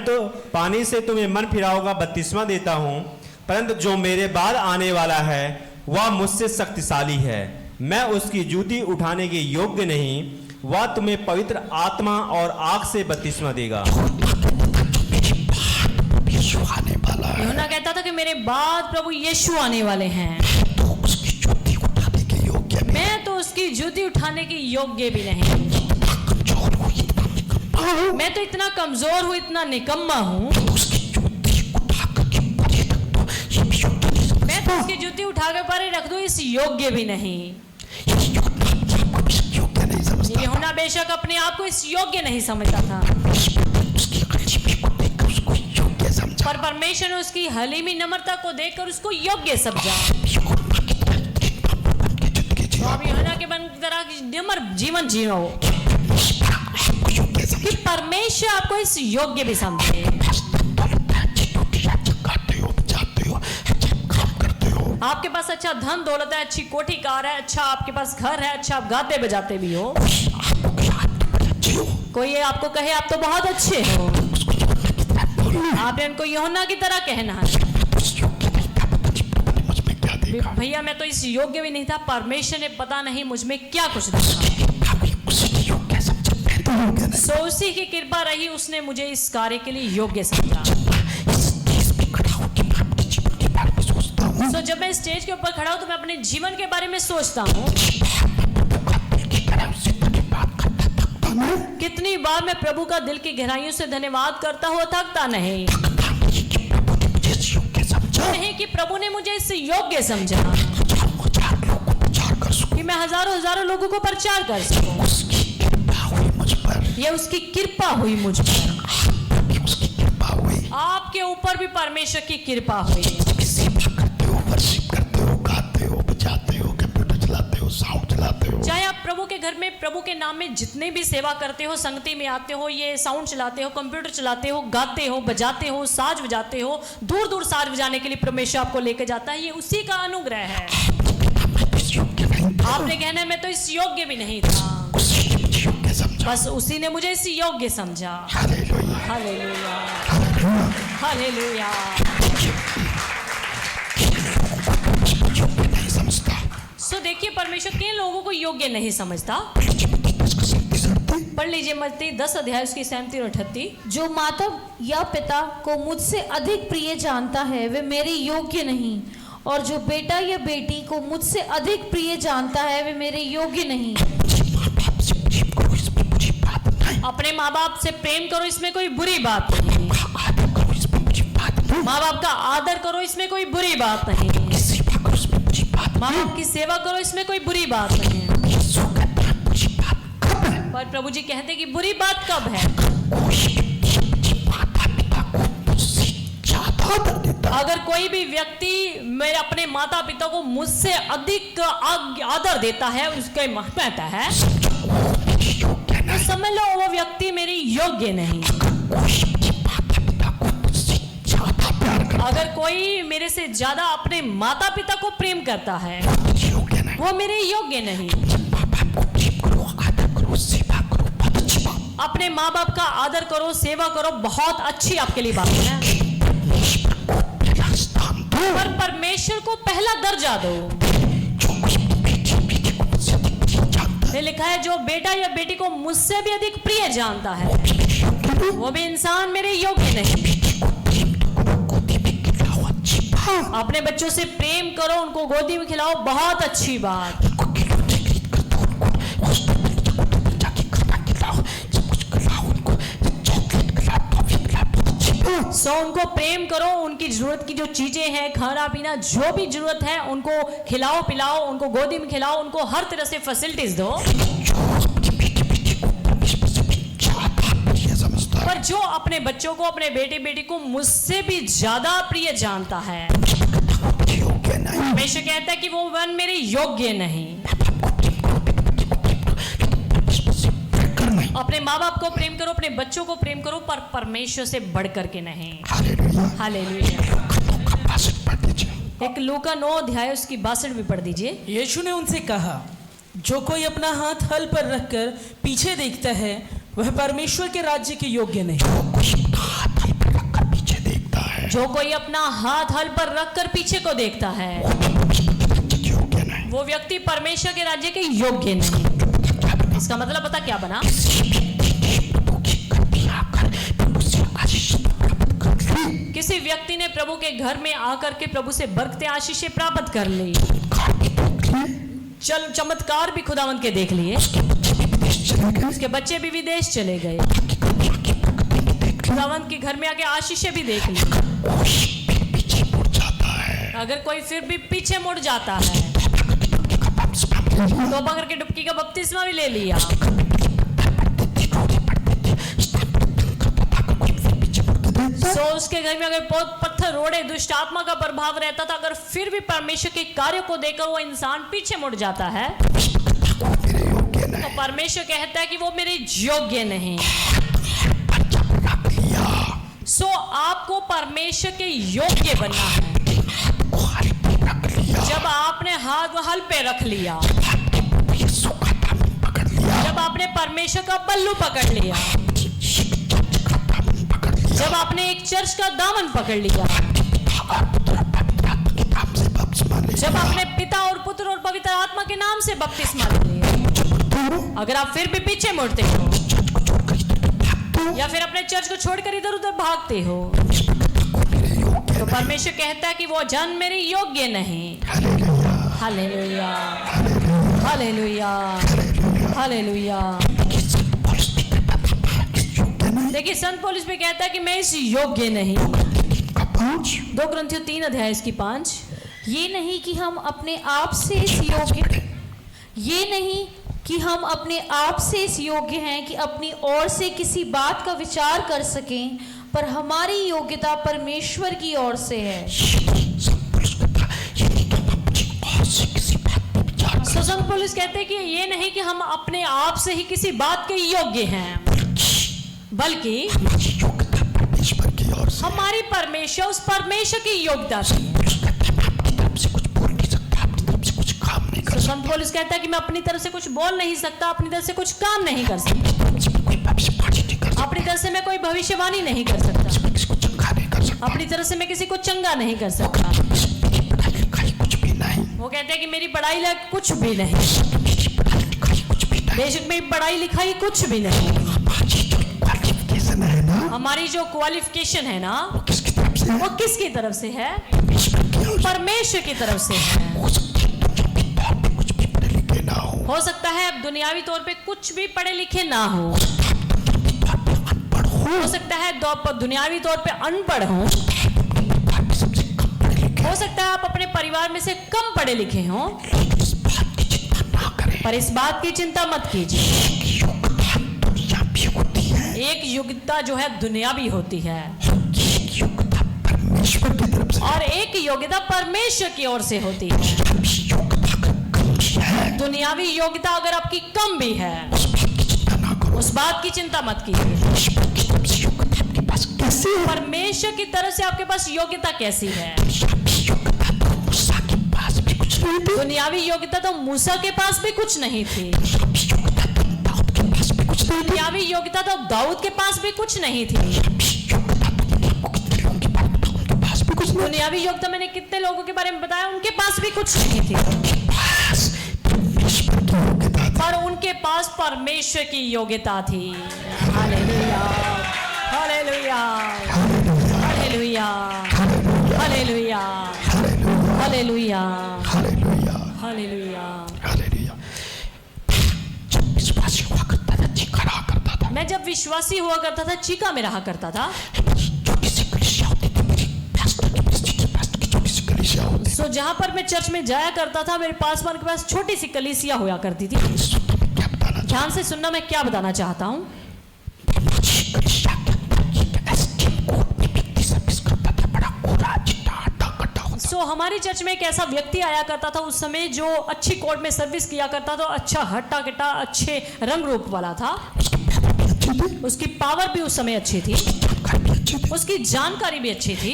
तो पानी से तुम्हें मन फिराव का बपतिस्मा देता हूँ परंतु जो मेरे बाद आने वाला है वह मुझसे शक्तिशाली है मैं उसकी जूती उठाने के योग्य नहीं वह तुम्हें पवित्र आत्मा और आग से बपतिस्मा देगा यूहन्ना कहता था कि मेरे बाद प्रभु यीशु आने वाले हैं मैं तो उसकी जूती उठाने के योग्य भी नहीं मैं तो इतना कमजोर हूँ इतना निकम्मा हूँ मैं तो उसकी जूती उठा के परे रख दूं इस योग्य भी नहीं यूहन्ना बेशक अपने आप को इस योग्य नहीं समझता था पर परमेश्वर ने उसकी हलीमी नम्रता को देखकर उसको योग्य समझा तो अब यूहन्ना के बन तरह निम्र जीवन जियो कि परमेश्वर आपको इस योग्य भी समझे आपके पास अच्छा धन दौलत है अच्छी कोठी कार है अच्छा आपके पास घर है अच्छा आप गाते बजाते भी हो कोई आपको कहे आप तो बहुत अच्छे हो आपने उनको यूहन्ना की तरह कहना है भैया मैं तो इस योग्य भी नहीं था परमेश्वर ने पता नहीं मुझ में क्या कुछ देखा सो उसी की कृपा रही उसने मुझे इस कार्य के लिए योग्य समझा जब मैं स्टेज के ऊपर खड़ा हूं तो मैं अपने जीवन के बारे में सोचता हूं कितनी बार मैं प्रभु का दिल की गहराइयों से धन्यवाद करता हुआ थकता नहीं कि प्रभु ने मुझे इससे योग्य समझा कि मैं हजारों लोगों को प्रचार कर सकूं ये उसकी कृपा हुई मुझ पर आपके ऊपर भी परमेश्वर की कृपा हुई चाहे आप प्रभु के घर में प्रभु के नाम में जितने भी सेवा करते हो संगति में आते हो ये साउंड चलाते हो कंप्यूटर चलाते हो गाते हो बजाते हो साज बजाते हो दूर दूर साज बजाने के लिए परमेश्वर आपको लेकर जाता है ये उसी का अनुग्रह है आपने कहना मैं तो इस योग्य भी नहीं था बस उसी ने मुझे इस योग्य समझा हालेलुया हालेलुया सो देखिए परमेश्वर किन लोगों को योग्य नहीं समझता पढ़ लीजिए मत्ती 10 अध्याय उसकी 37 और 38 जो माता या पिता को मुझसे अधिक प्रिय जानता है वे मेरे योग्य नहीं और जो बेटा या बेटी को मुझसे अधिक प्रिय जानता है वे मेरे योग्य नहीं अपने माँ बाप से प्रेम करो, इसमें कोई बुरी बात नहीं। आदर करो, इसमें बुरी बात नहीं। माँ बाप का आदर करो, इसमें कोई बुरी बात नहीं। सेवा करो, इसमें बुरी बात माँ नहीं। बाप की सेवा करो, इसमें कोई बुरी बात नहीं। यीशु कहता है बुरी बात कब है? पर प्रभु जी कहते हैं कि बुरी बात कब है? कोई व्यक्ति अपने माता पिता को मुझसे ज्यादा आदर देता है, अगर कोई भी व्यक्ति मेरे अपने माता पिता को मुझसे अधिक आदर देता है, उसके महत्व है, समझो वो मेरे योग्य तो नहीं। समझ लो वो व्यक्ति मेरी योग्य नहीं। कोई अपने माता पिता को मुझसे ज्यादा प्यार करता अगर कोई मेरे से ज्यादा अपने माता पिता को प्रेम करता है, है, मुझे योग्य नहीं। वो मेरे योग्य नहीं। माँ बाप को प्रेम करो, आदर करो, सेवा करो, बहुत अच्छी बात। अपने माँ बाप का आदर करो, सेवा करो, बहुत अच्छी आपके लिए बात है। परमेश्वर को पहला स्थान दो। पर परमेश्वर को पहला दर्जा दो। जो कोई अपनी बेटी बेटी को मुझसे अधिक प्रिय जानता है, ये लिखा है जो बेटा या बेटी को मुझसे भी अधिक प्रिय जानता है, मेरे योग्य नहीं। वो भी इंसान मेरे योग्य नहीं। बेटी को प्रेम करो, गोदी में खिलाओ, अच्छी बात। अपने बच्चों से प्रेम करो, उनको गोदी में खिलाओ, बहुत अच्छी बात। उनको खिलौने खरीद कर दो, उनको हॉस्पिटल में जाके खाना खिलाओ, सब कुछ खिलाओ, उनको चॉकलेट खिलाओ, टॉफी खिलाओ, बहुत अच्छी बात। सो उनको प्रेम करो, उनकी जरूरत की जो चीजें हैं, खाना पीना जो भी जरूरत है, उनको खिलाओ पिलाओ, उनको गोदी में खिलाओ, उनको हर तरह से फैसिलिटीज दो। जो अपनी बेटी को परमेश्वर से भी ज्यादा प्रिय समझता है, पर जो अपने बच्चों को, अपने बेटे बेटी को मुझसे भी ज्यादा प्रिय जानता है, मुझे योग्य नहीं। हमेशा कहता है कि वो वन मेरे योग्य नहीं। अपने माँ बाप को प्रेम करो, अपने बच्चों को प्रेम करो, पर परमेश्वर से बढ़ करके नहीं। हालेलुया। हालेलुया। लूका 62 पढ़ लीजिए। एक लूका 9 अध्याय उसकी 62 भी पढ़ दीजिए। यीशु ने उनसे कहा, जो कोई अपना हाथ हल पर रखकर पीछे देखता है, वह परमेश्वर के राज्य के योग्य नहीं। कोई हाथ हल पर रखकर पीछे देखता है, जो कोई अपना हाथ हल पर रखकर पीछे को देखता है, योग्य नहीं। वो व्यक्ति परमेश्वर के राज्य के योग्य नहीं। इसका मतलब पता क्या बना? किसी व्यक्ति ने प्रभु के घर में आकर के प्रभु से बरकते आशीषें प्राप्त कर ली, चमत्कार भी खुदावंत के देख लिए, उसके बच्चे भी विदेश चले गए, खुदावंत के घर में आके आशीषें भी देख ली। अगर कोई फिर भी पीछे मुड़ जाता है, तो बगर के डुबकी का बपतिस्मा भी ले लिया, तो उसके घर में अगर बहुत पत्थर रोड़े दुष्ट आत्मा का प्रभाव रहता था, अगर फिर भी परमेश्वर के कार्य को देखकर वो इंसान पीछे मुड़ जाता है, तो परमेश्वर कहता है कि वो मेरे योग्य नहीं। सो आपको परमेश्वर के योग्य बनना है। जब आपने हाथ हल पे रख लिया, जब आपने परमेश्वर का बल्लू पकड़ लिया, जब आपने एक चर्च का दामन पकड़ लिया, जब आपने पिता और पुत्र और पवित्र आत्मा के नाम से बपतिस्मा ले लिया, अगर आप फिर भी पीछे मुड़ते हो या फिर अपने चर्च को छोड़कर इधर उधर भागते हो, तो परमेश्वर कहता है कि वो जन मेरे योग्य नहीं। Hallelujah, hallelujah, hallelujah. देखिए संत पौलुस भी कहता है कि मैं इस योग्य नहीं। 2 कुरिन्थियों 3 अध्याय इसकी 5। ये नहीं कि हम अपने आप से इस योग्य ये नहीं कि हम अपने आप से इस योग्य हैं कि अपनी ओर से किसी बात का विचार कर सकें, पर हमारी योग्यता परमेश्वर की ओर से है। संत पौलुस कहते हैं कि ये नहीं कि हम अपने आप से ही किसी बात के योग्य हैं, बल्कि हमारी परमेश्वर उस परमेश्वर की योग्यता से। संत पौलुस कहता है कि मैं अपनी तरफ से कुछ बोल नहीं सकता, अपनी तरफ से कुछ काम नहीं कर सकता, अपनी तरफ से मैं कोई भविष्यवाणी नहीं कर सकता, अपनी तरफ से मैं किसी को चंगा नहीं कर सकता। वो कहते हैं कि मेरी पढ़ाई लिखाई कुछ भी नहीं, बेशक मेरी पढ़ाई लिखाई कुछ भी नहीं, हमारी जो क्वालिफिकेशन है ना, वो किसकी तरफ से है? परमेश्वर की तरफ से है। हो सकता है अब दुनियावी तौर पे कुछ भी पढ़े लिखे ना हो, हो सकता है दुनियावी तौर पे अनपढ़ हो, परिवार में सबसे कम पढ़े लिखे, हो सकता है आप अपने परिवार में से कम पढ़े लिखे हों, लेकिन इस बात की चिंता ना करें। पर इस बात की चिंता मत कीजिए। एक योग्यता दुनिया भी होती है, एक योग्यता जो है दुनियावी होती है, एक योग्यता परमेश्वर की तरफ से, और एक योग्यता परमेश्वर की ओर से होती है। अभी योग्यता अगर कम भी है, दुनियावी योग्यता अगर आपकी कम भी है, उस बात की चिंता ना करो। उस बात की चिंता मत कीजिए। परमेश्वर की तरफ से योग्यता आपके पास कैसे है? परमेश्वर की तरफ से आपके पास योग्यता कैसी है? दुनियावी योग्यता तो मूसा के पास भी कुछ नहीं थी, दुनियावी योग्यता तो मूसा के पास भी कुछ नहीं थी, दुनियावी योग्यता तो दाऊद के पास भी कुछ नहीं थी, दुनियावी योग्यता तो दाऊद के पास भी कुछ नहीं थी। दुनियावी योग्यता तो मैंने आपको कितने लोगों के बारे में बताया, उनके पास भी कुछ नहीं दुनियावी योग्यता मैंने कितने लोगों के बारे में बताया, उनके पास भी कुछ नहीं थी, उनके पास परमेश्वर की योग्यता थी। पर उनके पास परमेश्वर की योग्यता थी। Hallelujah, hallelujah, hallelujah, hallelujah, hallelujah, hallelujah, hallelujah. Hallelujah. जब विश्वासी हुआ करता था, चीखा रहा करता था, मैं जब विश्वासी हुआ करता था, चीका में रहा करता था। छोटी सी कलीसिया होती थी, मेरी पास्टर की छोटी सी कलीसिया होती थी। सो जहां पर मैं चर्च में जाया करता था, मेरे पासवान के पास छोटी सी कलीसिया हुआ करती थी। सुनना मैं क्या बताना ध्यान से सुनना, मैं क्या बताना चाहता हूँ। चाहता, कलीसिया के अंदर एक एसटीएम कोर्ट में व्यक्ति सर्विस करता था, बड़ा कोरा चिट्टा हड्डा कट्टा होता सो हमारी चर्च में एक ऐसा व्यक्ति आया करता था उस समय, जो अच्छी कोर्ट में सर्विस किया करता था, अच्छा हट्टा कट्टा अच्छे रंग रूप वाला था। उसकी पैदा भी अच्छी थी, उसकी पावर भी उस समय अच्छी थी, जानकारी भी अच्छी थी, उसकी जानकारी भी अच्छी थी।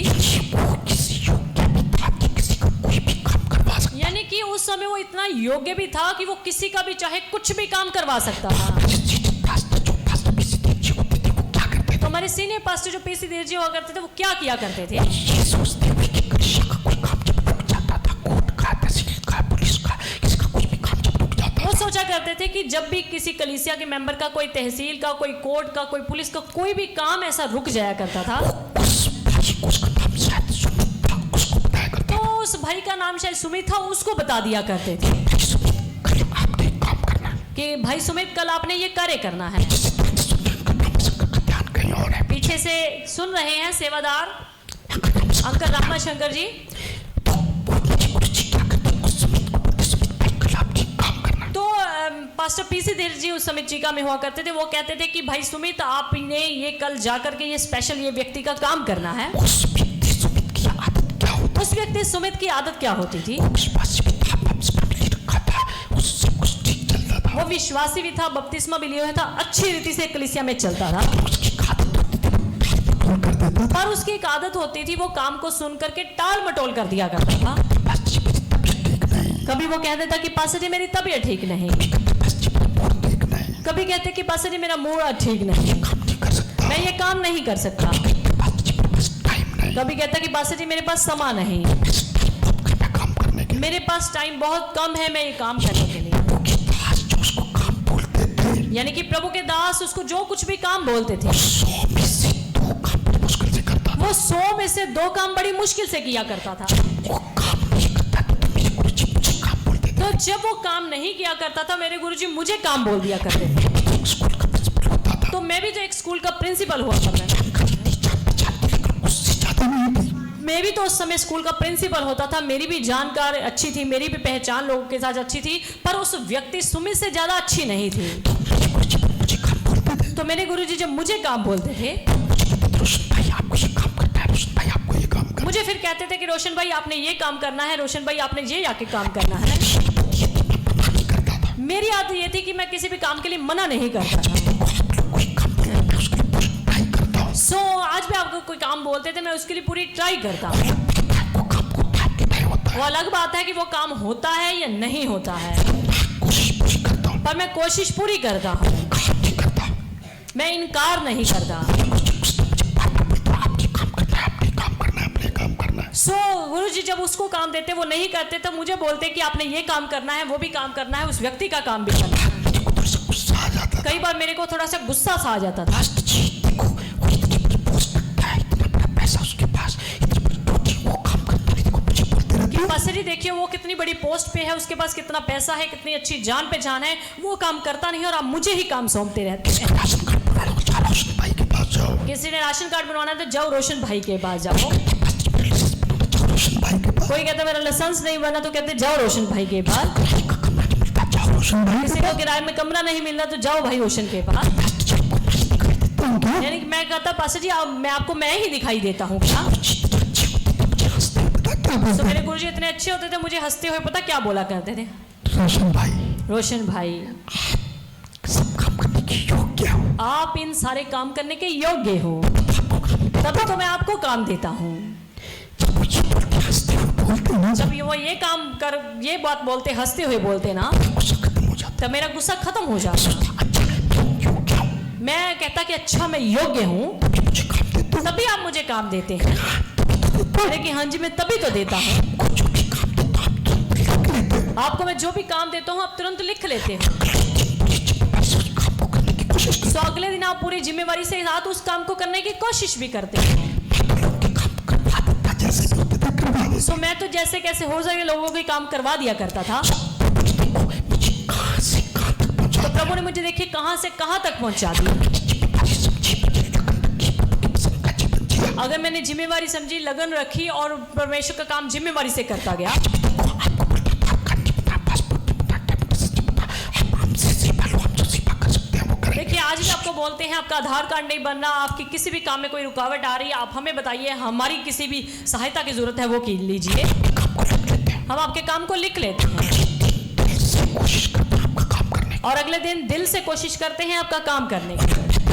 वो किसी योग्य भी था कि किसी का कोई भी काम करवा सकता। यानी कि उस समय वो इतना योग्य भी था कि वो किसी का भी चाहे कुछ भी काम करवा सकता था। तो हमारे सीनियर पास्टर जो पीसी देव जी हुआ करते थे, वो क्या किया करते थे? ये सोचते हुए कि कलीसिया का कोई काम जब रुक जाता था, कोर्ट का, तहसील का, पुलिस का, किसी का कोई भी काम जब रुक जाता वो था, सोचा करते थे कि जब भी किसी कलीसिया के मेंबर का, कोई तहसील का, कोई कोर्ट का, कोई पुलिस का कोई भी काम ऐसा रुक जाया करता था, उस भाई को उसका नाम शायद सुमित था, उसको बताया करता तो उस भाई का नाम शायद सुमित था, उसको बता दिया करते थे था, भाई सुमित, कल आपने एक काम करना है, कि भाई सुमित कल आपने ये कार्य करना है। जिससे ध्यान से सुन रहे हैं, उनका नाम शंकर का ध्यान कहीं और है, पीछे से सुन रहे हैं सेवादार उनका नाम शंकर। अंकल रामा शंकर जी। तो वो मुझे गुरुजी क्या कहते हैं, उस सुमित को बोलते, सुमित भाई कल आप ठीक काम करना। तो पास्टर पीसी देव जी उस समय चीका में हुआ करते थे। वो कहते थे कि भाई सुमित, आपने ये कल जाकर के ये स्पेशल ये व्यक्ति का काम करना है। उस व्यक्ति सुमित की आदत क्या होती, उस व्यक्ति सुमित की आदत क्या होती थी? विश्वासी भी था, बपतिस्मा भी ले रखा था, उससे कुछ ठीक चलता था, वो विश्वासी भी था, बपतिस्मा भी लिया हुआ था, अच्छी रीति से कलीसिया में चलता था। उसकी आदत होती थी, वो टाल मटोल कर देता था, पर उसकी एक आदत होती थी, वो काम को सुन करके टाल मटोल कर दिया करता था। बस जी मेरी तबीयत ठीक नहीं, कभी वो कह देता कि पास्टर जी मेरी तबीयत ठीक नहीं, कहते बस जी मेरा मूड ठीक नहीं, कभी कहते कि पास्टर जी मेरा मूड ठीक नहीं, काम नहीं कर सकता, मैं ये काम नहीं कर सकता, कहते बस जी मेरे पास टाइम नहीं, कभी कहता कि पास्टर जी मेरे पास समय नहीं, इस टाइम बहुत कम है काम करने के लिए, मेरे पास टाइम बहुत कम है मैं ये काम करने के लिए। वो की दास जो उसको काम बोलते थे, यानी कि प्रभु के दास उसको जो कुछ भी काम बोलते थे, 100 में से 2 काम बड़ी मुश्किल से करता था, वो 100 में से 2 काम बड़ी मुश्किल से किया करता था। वो काम नहीं करता तो मेरे गुरुजी मुझे काम बोलते थे, तो जब वो काम नहीं किया करता था, मेरे गुरुजी मुझे काम बोल दिया करते थे। मैं तो स्कूल का प्रिंसिपल होता था, तो मैं भी तो एक स्कूल का प्रिंसिपल हुआ करता था। नहीं जान पहचान थी, लेकिन उससे ज्यादा नहीं थी, मैं भी तो उस समय स्कूल का प्रिंसिपल होता था, मेरी भी जानकारी अच्छी थी, मेरी भी पहचान लोगों के साथ अच्छी थी, पर उस व्यक्ति सुमित से ज्यादा अच्छी नहीं थी। तो मेरे गुरुजी मुझे काम बोलते थे, तो मेरे गुरुजी जब मुझे काम बोलते थे, मुझे कहते थे रोशन भाई आपको ये काम करना है, रोशन भाई आपको ये काम करना मुझे फिर कहते थे कि रोशन भाई आपने ये काम करना है, रोशन भाई आपने ये आके काम करना है। है, ये तो मैं मना नहीं करता था, मेरी आदत ये थी कि मैं किसी भी काम के लिए मना नहीं करता था। देखो आप लोग कोई काम बोले मैं उसके लिए पूरी ट्राई करता हूँ, सो आज भी आपको कोई काम बोलते थे, मैं उसके लिए पूरी ट्राई करता हूँ। वो काम को टाइम के नहीं होता वो है, अलग बात है कि वो काम होता है या नहीं होता है, कोशिश पूरी करता हूँ, पर मैं कोशिश पूरी करता हूँ, काम नहीं करता, मैं इनकार नहीं करता। उसने मुझे बार-बार बोलता है, आपने काम करना है, आपने काम करना है, आपने काम करना है, सो गुरुजी जब उसको काम देते वो नहीं करते, तो मुझे बोलते कि आपने ये काम करना है, वो भी काम करना है, उस व्यक्ति का काम भी करना है। मुझे को थोड़ा सा गुस्सा आ जाता था, कई बार मेरे को थोड़ा सा गुस्सा सा आ जाता था। पास्ट जी देखो वो इतनी बड़ी पोस्ट रखता है, इतना बड़ा पैसा उसके पास, इतनी बड़ी ड्यूटी, वो काम करता है, देखो मुझे बोलते रहते कि पास्टर जी देखिए वो कितनी बड़ी पोस्ट पे है, उसके पास कितना पैसा है, कितनी अच्छी जान पहचान है, वो काम करता नहीं और आप मुझे ही काम सौंपते रहते हैं। राशन कार्ड बना लो, जाओ रोशन भाई के पास जाओ, किसी ने राशन कार्ड बनवाना है तो जाओ रोशन भाई के पास जाओ। रोशन भाई के पास। कोई कहता मेरा लाइसेंस नहीं बना तो कहते जाओ रोशन भाई के पास। किराए का कमरा नहीं मिलता, जाओ रोशन भाई किसी के को किराए में कमरा नहीं मिल रहा तो जाओ भाई रोशन के पास। पास। जब को मैं दिखाई देता हूँ क्या? यानी कि मैं कहता पास्टर जी मैं आपको मैं ही दिखाई देता हूँ क्या? अच्छे होते थे, मुझे हंसते हुए पता क्या तो बोलते मेरे गुरुजी इतने अच्छे होते थे, मुझे हंसते हुए पता क्या बोला करते थे? रोशन भाई, रोशन भाई सब काम करने के योग्य हो। आप इन सारे काम करने के योग्य हो, तभी तो मैं आपको काम देता हूँ। जब वो ये बोल के हंसते हुए बोलते ना, जब वो ये काम कर ये बात बोलते हंसते हुए बोलते ना, गुस्सा खत्म हो जाता। तब मेरा गुस्सा खत्म हो जाता। अच्छा मैं योग्य हूँ, मैं कहता कि अच्छा मैं योग्य हूँ, तभी मुझे काम देते हो। तभी आप मुझे काम देते हैं। अरे कि हाँ जी मैं तभी तो देता हूँ। आपको जो भी काम देता हूँ, आप तुरंत लिख लेते हो। आपको मैं जो भी काम देता हूँ आप तुरंत लिख लेते हो। उस काम को करने की कोशिश करता तो अगले दिन आप पूरी जिम्मेवारी से साथ उस काम को करने की कोशिश भी करते हैं। हूँ। लोग के काम करवा देता, जैसे भी होते थे करवा देता। तो मैं तो जैसे कैसे हो सके लोगों के काम करवा दिया करता था। देखो मुझे कहाँ से कहाँ तक पहुँचा। तो प्रभु ने मुझे देखिए कहाँ से कहाँ तक पहुँचा दी। जिम्मेदारी समझी, मुझे लगन रखी, प्रभु की पसंद का जीवन जिया। अगर मैंने जिम्मेवारी समझी, लगन रखी और परमेश्वर का काम जिम्मेवारी से करता गया, देखो आपको पता, आपका टिप्पा पासपोर्ट टिप्पा टेबल टिप्पा, आप हमसे सेवा लो, हम जो सेवा कर सकते हैं वो करें। देखिए आज भी आपको बोलते हैं आपका आधार कार्ड नहीं बनना, आपकी किसी भी काम में कोई रुकावट आ रही है, आप हमें बताइए, हमारी किसी भी सहायता की जरूरत है वो की लीजिए, काम को लिख लेते हैं, हम आपके काम को लिख लेते हैं दिल से कोशिश करते हैं आपका काम करने की। और अगले दिन दिल से कोशिश करते हैं आपका काम करने की।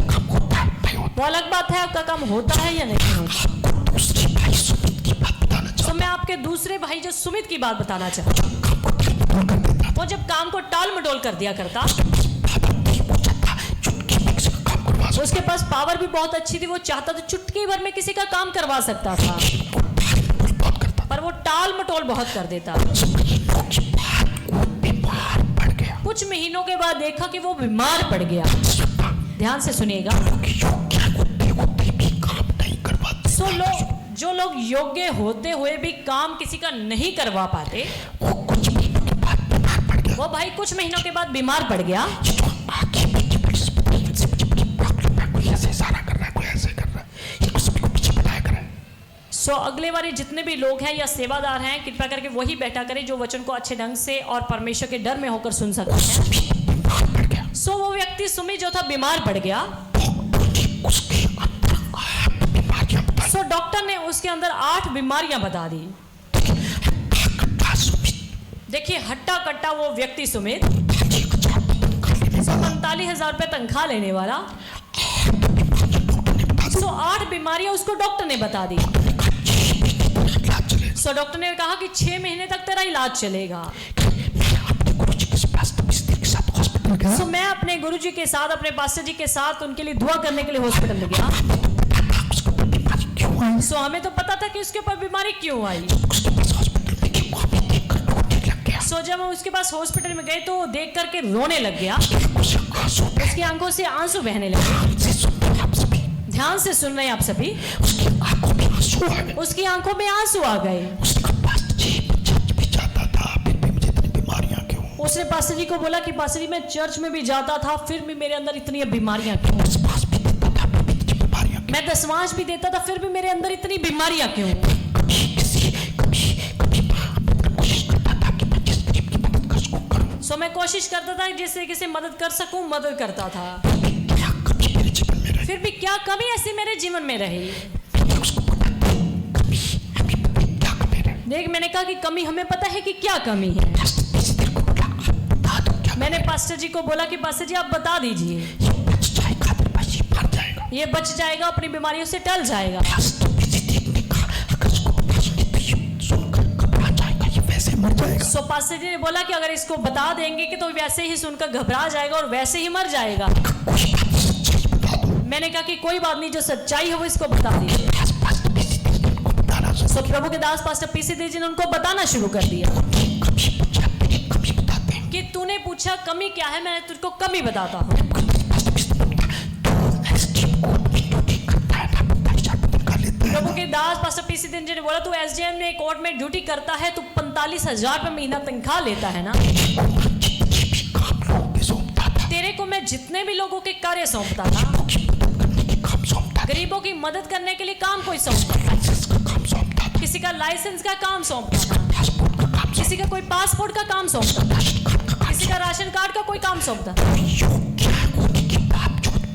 काम होता है नहीं होता। वो अलग बात है आपका काम होता है या नहीं होता। आपको दूसरे भाई सुमित की बात बताना तो चाहता मैं आपके दूसरे भाई जो सुमित की बात बताना चाहता हूँ, हूँ। काम को टाल मटोल कर देता वो जब काम को टाल मटोल कर दिया करता, था, नहीं वो चाहता चुटकी में किसी का काम करवा सकता। उसके पास पावर भी बहुत अच्छी थी, वो चाहता तो चुटकी भर में किसी का काम करवा सकता था, वो टाल मटोल बहुत करता पर वो टाल मटोल बहुत कर देता। था। महीनों की बात वो बीमार पड़ गया। कुछ महीनों के बाद देखा कि वो बीमार पड़ गया। सुनना, ध्यान से सुनिएगा। लोग योग्य होते भी काम नहीं करवाते। जो लोग योग्य होते हुए भी काम किसी का नहीं करवा पाते, वो कुछ महीनों के बाद बीमार पड़ गया। वो भाई कुछ महीनों के बाद बीमार पड़ गया। ये जो आगे पीछे बड़ी स्पीड से मुझे बड़ी प्रॉब्लम है, कोई ऐसे इशारा कर रहा है, कोई ऐसे कर रहा है, ये कुछ भी को पीछे बताया कर रहा है। सो अगले बारी जितने भी लोग हैं या सेवादार हैं, कृपया करके वही बैठा करें जो वचन को अच्छे ढंग से और परमेश्वर के डर में होकर सुन सकते हैं। बीमार पड़ गया। सो वो व्यक्ति सुमित जो था बीमार पड़ गया। उसके अंदर 8 बीमारियां बताई। सो डॉक्टर ने उसके अंदर 8 बीमारियां बता दी। हट्टा सुमित, देखिए हट्टा कट्टा वो व्यक्ति सुमित 45,000 तनख्वाह लेने वाला, 45,000 रुपए तनख्वाह लेने वाला। डॉक्टर ने बता सो 8 बीमारियां उसको डॉक्टर ने बता दी। इलाज चले। सो डॉक्टर ने कहा कि 6 महीने तक तेरा इलाज चलेगा। मैं अपने गुरुजी के पास मिस्त्री के साथ हॉस्पिटल गया। सो मैं अपने गुरुजी के साथ, अपने पास्टर जी के साथ उनके लिए दुआ करने के लिए हॉस्पिटल में गया। उसको बीमारी क्यों आई? सो हमें तो पता था कि उसके ऊपर बीमारी क्यों आई। उसके पास हॉस्पिटल में गया, वहाँ पे देखकर रोने लग गया। सो जब हम उसके पास हॉस्पिटल में गए तो वो देख करके रोने लग गया। आंखों से आंसू बहे। उसकी आंखों से आंसू बहने लगे। ध्यान से सुनते हैं आप सभी। ध्यान से सुन रहे हैं आप सभी। उसकी आंखों में आंसू आ गए। उसकी आंखों में आंसू आ गए। उसने कहा पास्टर जी मैं चर्च भी जाता था, फिर भी मुझे इतनी बीमारियां क्यों? उसने पास्टर जी को बोला कि पास्टर जी मैं चर्च में भी जाता था, फिर भी मेरे अंदर इतनी बीमारियां क्यों? दसमास भी देता था, फिर भी इतनी बीमारियां क्यों? मैं दसवांश भी देता था, फिर भी मेरे अंदर इतनी बीमारियां क्यों? कभी मैं कोशिश करता था कि मैं जिस गरीब की मदद कर सकूं करूं। सो मैं कोशिश करता था जिस तरीके से मदद कर सकूं मदद करता था, क्या कमी मेरे जीवन में रही? फिर भी क्या कमी ऐसी मेरे जीवन में रही? मैंने उसको पता था कमी हमें पता है क्या कमी रही। देख मैंने कहा कि कमी हमें पता है कि क्या कमी है। तेरे को बोला आप बता दो क्या मैंने पास्टर जी को बोला कि पास्टर जी आप बता दीजिए, ये बच जाएगा, तेरे पास ये मर जाएगा। ये बच जाएगा, अपनी बीमारियों से टल जाएगा। बस तो किसी देखने का अगर उसको बता सके तो ये सुनकर घबरा जाएगा, ये वैसे मर जाएगा। सो पास्टर जी ने बोला कि अगर इसको बता देंगे कि तो वैसे ही सुनकर घबरा जाएगा और वैसे ही मर जाएगा। कोई बात सच्चाई बता दो। मैंने कहा कि कोई बात नहीं, जो सच्चाई है वो इसको बता दीजिए। आसपास तो किसी देखने को बताना सो प्रभु के दास पास्टर पीसी देव जी ने उनको बताना शुरू कर दिया कमी पूछा, तेरी कमी बताते हैं। कि तूने पूछा कमी क्या है, मैं तुझको कमी बताता हूँ। प्रभु के दास पास्टर पीसी देव जी ने बोला तू एसडीएम में कोर्ट में ड्यूटी करता है, तू 45,000 रुपये महीना तनख्वाह लेता है ना। तेरे को मैं जितने भी लोगों के कार्य सौंपता था, गरीबों की मदद करने के लिए काम कोई सौंपता था, लाइसेंस का काम सौंपता था, किसी का लाइसेंस का काम सौंपता था, पासपोर्ट का काम किसी का कोई पासपोर्ट का काम सौंपता था, राशन कार्ड का काम किसी का राशन कार्ड का कोई काम सौंपता था। योग्य होने के बावजूद भी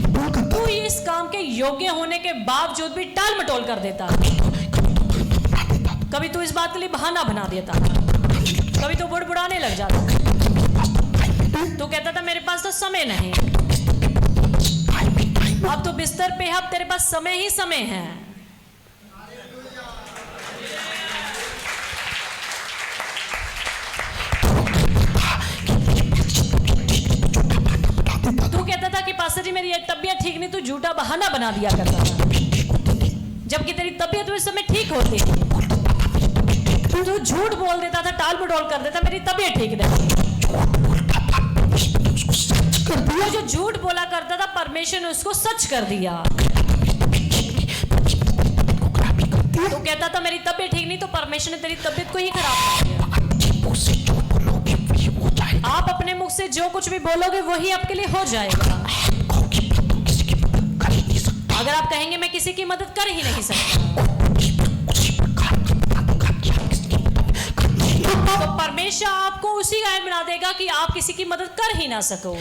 टालमटोल करता तू इस काम के योग्य होने के बावजूद भी टाल मटोल कर देता था। बना देता था। कभी तू इस बात के लिए बहाना बना देता था, कभी तो बुड़बुड़ाने लग जाता था। तू कहता था मेरे पास तो समय नहीं, अब तो बिस्तर पे है, अब तेरे पास समय ही समय है। तू कहता था कि पास्टर जी मेरी तबीयत ठीक नहीं, तू झूठा बहाना बना दिया करता था, जबकि तेरी तबीयत उस समय ठीक होती थी। तू झूठ बोल देता था, टाल मटोल कर देता, मेरी तबीयत ठीक नहीं। तू जो झूठ बोला करता था, परमेश्वर ने उसको सच कर दिया। तू कहता था मेरी तबीयत ठीक नहीं, तो परमेश्वर ने तेरी तबीयत को ही खराब कर दिया। आप अपने मुख से जो कुछ भी बोलोगे वही आपके लिए हो जाएगा। अगर आप कहेंगे मैं किसी की मदद कर ही नहीं सकता, तो परमेश्वर आपको उसी गाय बना देगा कि आप किसी की मदद कर ही ना सको।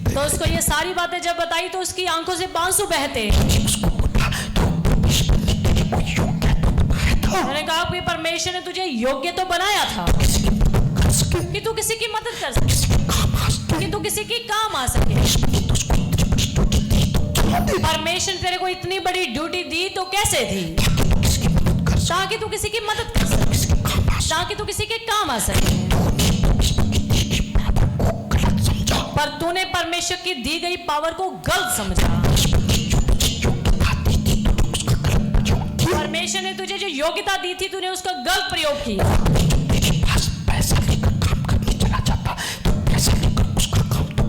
तो उसको ये सारी बातें जब बताई तो उसकी आंखों से बांसु बहते। मैंने कहा कि परमेश्वर ने तुझे योग्य तो बनाया था कि तू किसी की मदद कर सके, कि तू किसी की काम आ सके। परमेश्वर ने तेरे को इतनी बड़ी ड्यूटी दी तो कैसे दी? ताकि तू किसी की मदद कर सके, ताकि तू किसी के काम आ सके। पर तूने परमेश्वर की दी गई पावर को गलत समझा। परमेश्वर ने तुझे जो योग्यता दी थी, तूने उसका गलत प्रयोग किया।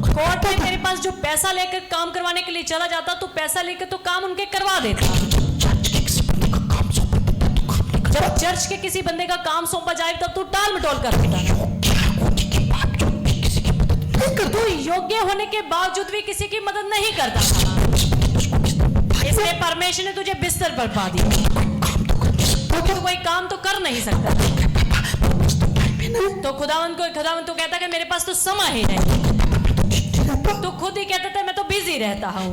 कोर्ट में तेरे पास जो पैसा लेकर काम करवाने के लिए चला जाता, तो पैसा लेकर तो काम उनके करवा देता। जब चर्च के किसी बंदे का काम सौंपा जाए तब तू टाल मटोल कर देता। तू योग्य होने के बावजूद भी किसी की मदद नहीं करता था, इसलिए परमेश्वर ने तुझे बिस्तर पर पा दिया, क्योंकि तू कोई काम तो कर नहीं सकता। तो खुदावंत तो कहता कि मेरे पास तो समय ही नहीं। तू खुद ही कहता था मैं तो बिजी रहता हूँ।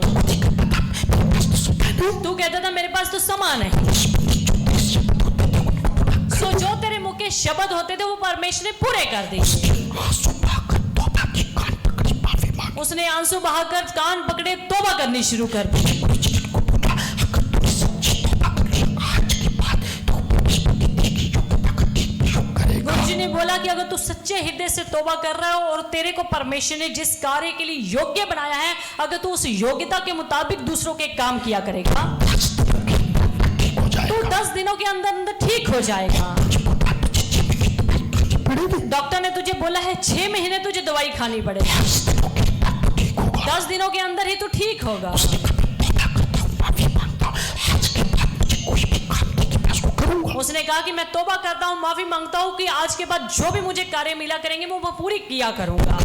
तू कहता था मेरे पास तो समय नहीं। सो जो तेरे मुंह के शब्द होते थे वो परमेश्वर ने पूरे कर दिए। उसने आंसू बहाकर कान पकड़े, तौबा करनी शुरू कर दी। गुरुजी ने बोला कि अगर तू सच्चे हृदय से तौबा कर रहा हो और तेरे को परमेश्वर ने जिस कार्य के लिए योग्य बनाया है, अगर तू उस योग्यता के मुताबिक दूसरों के काम किया करेगा, तू 10 दिनों के अंदर अंदर ठीक हो जाएगा। डॉक्टर ने तुझे बोला है 6 महीने तुझे दवाई खानी पड़ेगी, 10 दिनों के अंदर ही तू ठीक होगा। उसने कहा कि मैं तौबा करता हूँ, माफी मांगता हूँ कि आज के बाद जो भी मुझे कार्य मिला करेंगे वो पूरी किया करूंगा।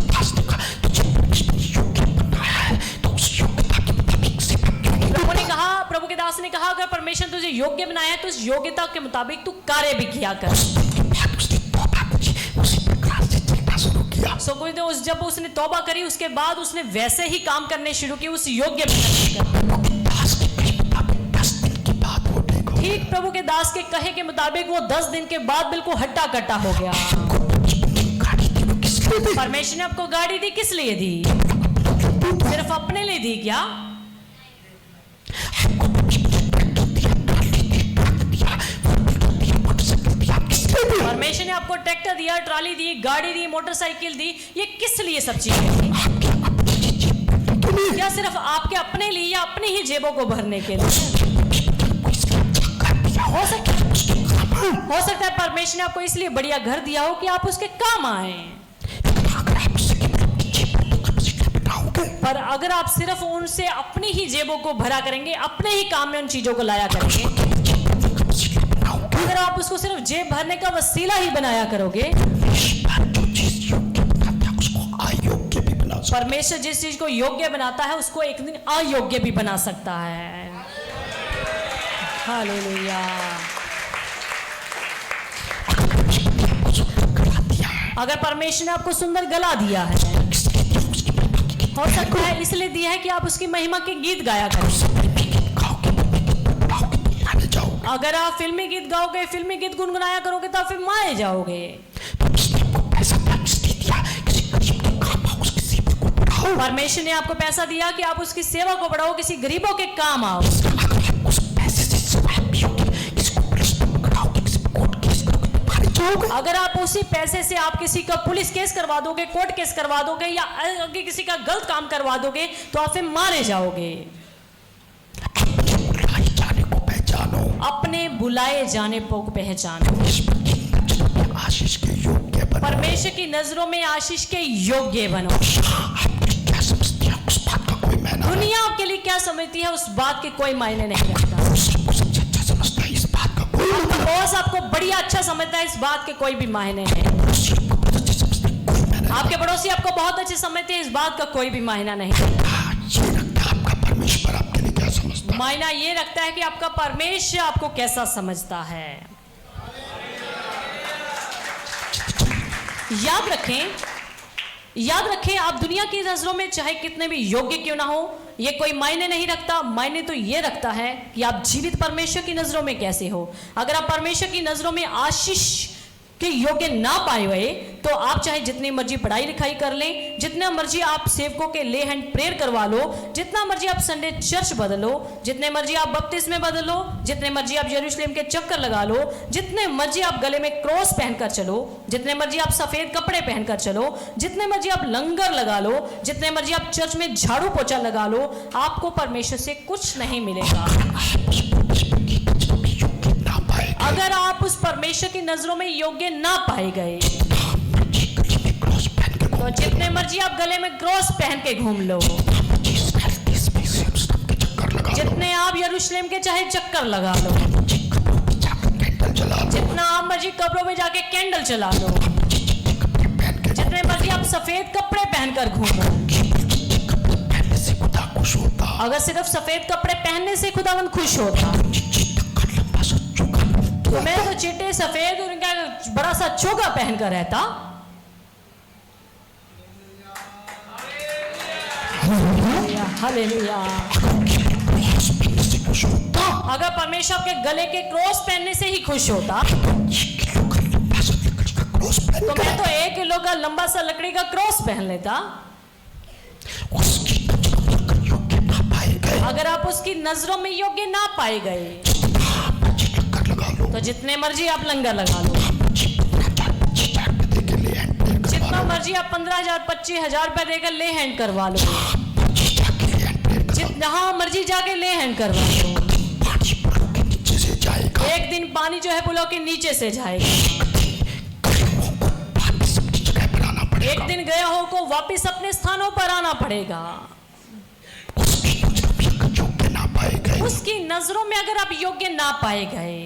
प्रभु के दास ने कहा अगर परमेश्वर तुझे योग्य बनाया है तो उस योग्यता के मुताबिक तू कार्य भी किया कर। जब उसने तौबा करी उसके बाद उसने वैसे ही काम करने शुरू किए उस योग्य ठीक प्रभु के दास के कहे के मुताबिक वो 10 दिन के बाद बिल्कुल हट्टा कट्टा हो गया। परमेश्वर ने आपको गाड़ी दी किस लिए दी? सिर्फ अपने लिए दी क्या? परमेश्वर ने आपको ट्रैक्टर दिया, ट्राली दी, गाड़ी दी, मोटरसाइकिल दी, ये किस लिए सब चीजें दी? क्या सिर्फ आपके अपने लिए या अपनी ही जेबों को भरने के लिए? हो सकता है परमेश्वर ने आपको इसलिए बढ़िया घर दिया हो कि आप उसके काम आए। पर अगर आप सिर्फ उनसे अपनी ही जेबों को भरा करेंगे, अपने ही काम में उन चीजों को लाया करेंगे, अगर आप उसको सिर्फ जेब भरने का वसीला ही बनाया करोगे, परमेश्वर जिस चीज को योग्य बनाता है उसको एक दिन अयोग्य भी बना सकता है। हालेलुया। अगर परमेश्वर ने आपको सुंदर गला दिया है, हो सकता है इसलिए दिया है कि आप उसकी महिमा के गीत गाया करें। अगर आप फिल्मी गीत गाओगे, फिल्मी गीत गुनगुनाया करोगे तो आप फिर मारे जाओगे। परमेश्वर ने आपको पैसा दिया कि आप उसकी सेवा को बढ़ाओ, किसी गरीबों के काम आओ। अगर आप उसी पैसे से आप किसी का पुलिस केस करवा दोगे, कोर्ट केस करवा दोगे या किसी का गलत काम करवा दोगे तो आप फिर मारे जाओगे। अपने बुलाए जाने को पहचानो। आशीष के योग्य बनो। परमेश्वर की नजरों में आशीष के योग्य बनो। क्या समझती है उस बात का कोई मायना नहीं। दुनिया आपके लिए क्या समझती है उस बात के कोई मायने नहीं रखता। सबसे अच्छा समझता है इस बात का कोई आपका बॉस आपको बढ़िया अच्छा समझता है, इस बात के कोई भी मायने नहीं। आपके पड़ोसी आपको बहुत अच्छे समझते हैं, इस बात का कोई भी मायना नहीं। ये रखता है आपका परमेश्वर आपके लिए क्या समझता है। मायना ये रखता है कि आपका परमेश्वर आपको कैसा समझता है। याद रखें आप दुनिया की नजरों में चाहे कितने भी योग्य क्यों ना हो, ये कोई मायने नहीं रखता। मायने तो ये रखता है कि आप जीवित परमेश्वर की नजरों में कैसे हो। अगर आप परमेश्वर की नजरों में आशीष के योग्य ना पाए हुए तो आप चाहे जितनी मर्जी पढ़ाई लिखाई कर लें, जितना मर्जी आप सेवकों के ले हैंड प्रेयर करवा लो, जितना मर्जी आप संडे चर्च बदलो, जितने मर्जी आप बपतिस्मे बदलो, जितने मर्जी आप यरूशलेम के चक्कर लगा लो, जितने मर्जी आप गले में क्रॉस पहनकर चलो, जितने मर्जी आप सफेद कपड़े पहनकर चलो, जितने मर्जी आप लंगर लगा लो, जितने मर्जी आप चर्च में झाड़ू पोछा लगा लो, आपको परमेश्वर से कुछ नहीं मिलेगा। अगर आप उस परमेश्वर की नजरों में योग्य ना पाए गए तो जितने मर्जी आप गले में क्रॉस पहन के घूम लो, जितने आप यरूशलेम के चाहे चक्कर लगा लो, जितना आप मर्जी कब्रों में जाके कैंडल जला लो, जितने मर्जी आप सफेद कपड़े पहनकर घूमो, अगर सिर्फ सफेद कपड़े पहनने से खुदावन खुश होता तो मैं तो चिट्टे सफेद और इनका बड़ा सा चोगा पहनकर रहता। हालेलुया। अगर परमेश्वर आपके गले के क्रॉस पहनने से ही खुश होता तो मैं तो 1 किलो का लंबा सा लकड़ी का क्रॉस पहन लेता। अगर आप उसकी नजरों में योग्य ना पाए गए तो जितने मर्जी आप लंगर लगा लो, जितना मर्जी आप 15,000 25,000 रुपए देकर ले हैंड करवा लो, जितना मर्जी जाके ले हैंड करवा लो, एक दिन पानी जो है पुलों के नीचे से जाएगा। एक दिन गया हो को वापिस अपने स्थानों पर आना पड़ेगा। उसकी नजरों में अगर आप योग्य ना पाए गए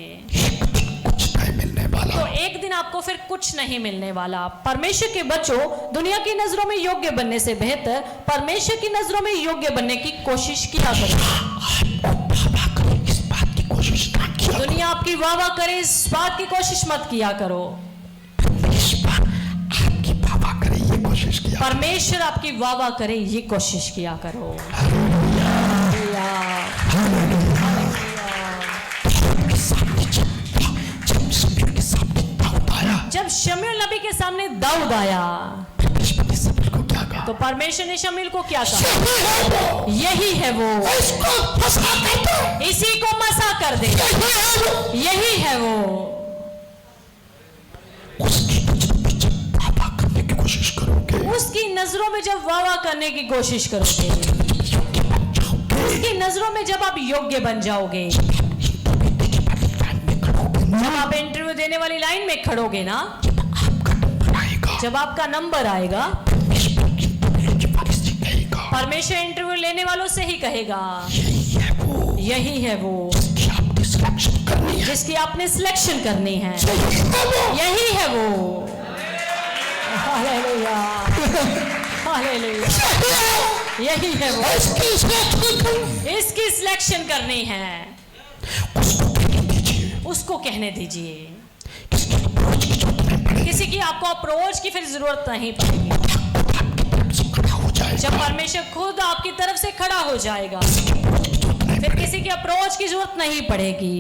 तो एक दिन आपको फिर कुछ नहीं मिलने वाला। परमेश्वर के बच्चों, दुनिया की नजरों में योग्य बनने से बेहतर परमेश्वर की नजरों में योग्य बनने की कोशिश किया करो। इस बात की कोशिश ना किया। दुनिया आपकी वाह करे इस बात की कोशिश मत किया करो। आपकी वाह करे ये कोशिश किया। परमेश्वर आपकी वाह करे ये कोशिश किया करो। जब शमूएल नबी के सामने दाऊद आया तो परमेश्वर ने शमूएल को क्या कहा? यही है वो, इसी को मसा कर दे, यही है वो। उसकी नजरों में जब वाह करने की कोशिश करोगे, उसकी नजरों में जब आप योग्य बन जाओगे, जब आप इंटरव्यू देने वाली लाइन में खड़ोगे ना, जब आपका नंबर आएगा, परमेश्वर इंटरव्यू लेने वालों से ही कहेगा यही है वो जिसकी आपने सिलेक्शन करनी है, यही है वो। हालेलुया, हालेलुया, यही है वो, इसकी सिलेक्शन करो, इसकी सिलेक्शन करनी है, उसको कहने दीजिए, उसको कहने दीजिए। किसकी अप्रोच की जरूरत नहीं पड़ेगी, किसी की आपको अप्रोच की फिर जरूरत नहीं पड़ेगी। आपकी तरफ से खड़ा हो जाएगा, जब परमेश्वर खुद आपकी तरफ से खड़ा हो जाएगा, अप्रोच की जरूरत नहीं फिर किसी की अप्रोच की जरूरत नहीं पड़ेगी।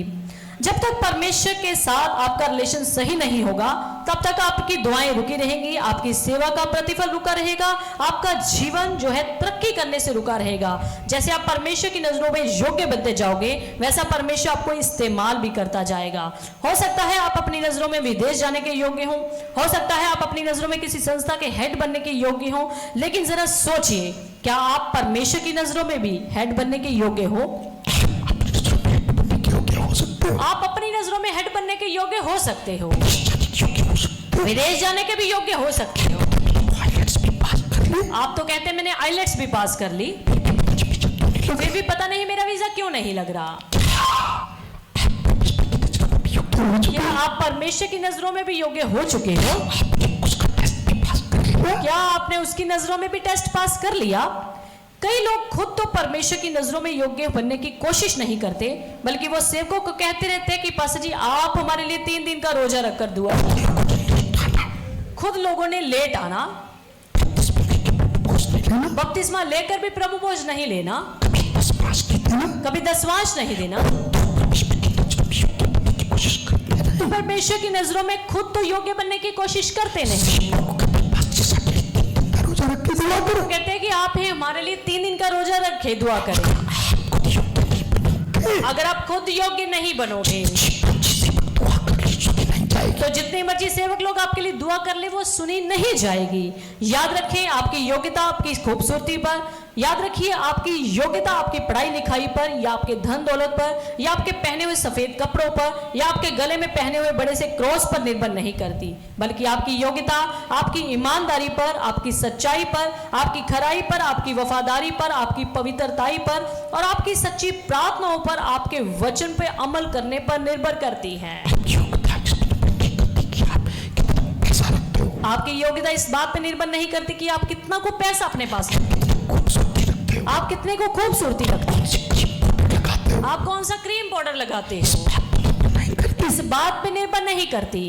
जब तक परमेश्वर के साथ आपका रिलेशन सही नहीं होगा, तब तक आपकी दुआएं रुकी रहेंगी, आपकी सेवा का प्रतिफल रुका रहेगा, आपका जीवन जो है तरक्की करने से रुका रहेगा। जैसे आप परमेश्वर की नजरों में योग्य बनते जाओगे, वैसा परमेश्वर आपको इस्तेमाल भी करता जाएगा। हो सकता है आप अपनी नजरों में विदेश जाने के योग्य हो सकता है आप अपनी नजरों में किसी संस्था के हेड बनने के योग्य हो, लेकिन जरा सोचिए, क्या आप परमेश्वर की नजरों में भी हेड बनने के योग्य हो? आप अपनी नजरों में हेड बनने के योग्य हो सकते हो, विदेश जाने के भी योग्य हो सकते हो। आप तो कहते हैं मैंने आईलेट्स भी पास कर ली, फिर भी पता नहीं मेरा वीजा क्यों नहीं लग रहा। क्या आप परमेश्वर की नजरों में भी योग्य हो चुके हो? क्या आपने उसकी नजरों में भी टेस्ट पास कर लिया? कई लोग खुद तो परमेश्वर की नजरों में योग्य बनने की कोशिश नहीं करते, बल्कि वो सेवकों को कहते रहते हैं कि पास्टर जी आप हमारे लिए 3 दिन का रोजा रखकर दुआ। खुद लोगों ने लेट आना, बपतिस्मा लेकर भी प्रभु भोज नहीं लेना, कभी दसवांश नहीं देना। तो परमेश्वर की नजरों में खुद तो योग्य बनने की कोशिश करते नहीं। कहते हैं कि आप हैं हमारे लिए 3 दिन का रोजा रखे दुआ करें। अगर आप खुद योग्य नहीं बनोगे तो जितनी मर्जी सेवक लोग आपके लिए दुआ कर ले वो सुनी नहीं जाएगी। याद रखें आपकी योग्यता आपकी खूबसूरती पर, याद रखिए आपकी योग्यता आपकी पढ़ाई लिखाई पर, या आपके धन दौलत पर, या आपके पहने हुए सफेद कपड़ों पर, या आपके गले में पहने हुए बड़े से क्रॉस पर निर्भर नहीं करती, बल्कि आपकी योग्यता आपकी ईमानदारी पर, आपकी सच्चाई पर, आपकी खराई पर, आपकी वफादारी पर, आपकी पवित्रताई पर और आपकी सच्ची प्रार्थनाओं पर, आपके वचन पे अमल करने पर निर्भर करती है। आपकी योग्यता इस बात पे निर्भर नहीं करती कि आप कितना को पैसा अपने पास रखते हो, आप कितने को खूबसूरती रखते हो, आप कौन सा क्रीम पाउडर लगाते हो, इस बात पे निर्भर नहीं करती।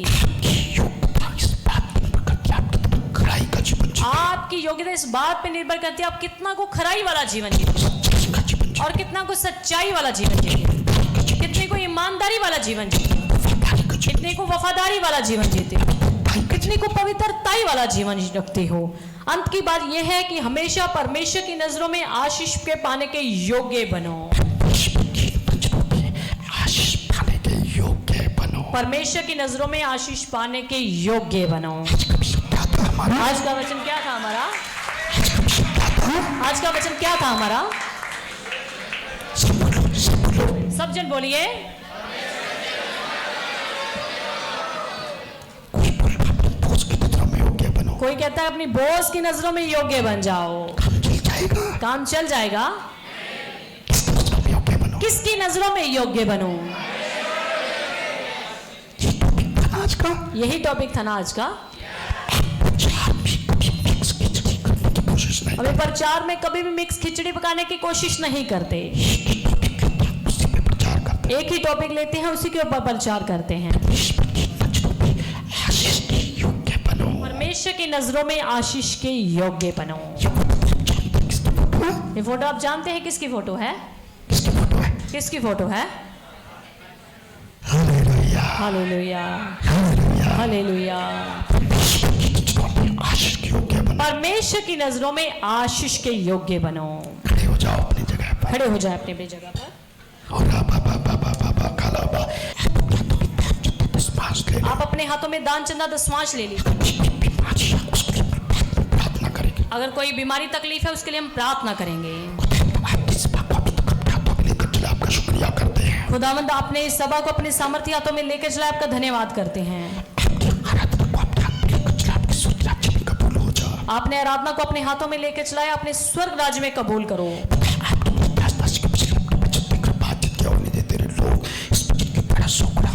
आपकी योग्यता इस बात पे निर्भर करती है आप कितना को खराई वाला जीवन जीते और कितना को सच्चाई वाला जीवन जीते, कितने को ईमानदारी वाला जीवन जीते, कितने को वफादारी वाला जीवन जीते, कितने को पवित्रताई वाला जीवन रखते हो। अंत की बात यह है कि हमेशा परमेश्वर की नजरों में आशीष के पाने के योग्य बनो। परमेश्वर की नजरों में आशीष पाने के योग्य बनो। आज का वचन क्या था हमारा? आज का वचन क्या था हमारा? सब जन बोलिए। कोई कहता है अपनी बॉस की नजरों में योग्य बन जाओ, काम चल जाएगा। किसकी नजरों में योग्य बनो? यही टॉपिक था ना आज का। अभी प्रचार में कभी भी मिक्स खिचड़ी पकाने की कोशिश नहीं करते, एक ही टॉपिक लेते हैं उसी के ऊपर प्रचार करते हैं। परमेश्वर की नजरों में आशीष के योग्य बनो। ये फोटो आप जानते हैं किसकी फोटो है? किसकी फोटो है? Hallelujah, hallelujah. परमेश्वर की नजरों में आशीष के योग्य बनो। खड़े हो जाओ अपनी जगह पर, खड़े हो जाए अपनी जगह पर। आप अपने हाथों में दान चंदा दसवांश ले लीजिए। प्रार्थना करेंगे। अगर कोई बीमारी तकलीफ है उसके लिए हम प्रार्थना करेंगे। आपका शुक्रिया करते हैं। खुदावंद आपने इस सभा को अपने सामर्थ्य हाथों में लेकर चला, आपका धन्यवाद करते हैं। आपने आराधना को अपने हाथों में लेकर चलाया, अपने स्वर्ग राज्य में कबूल करो। लोग इस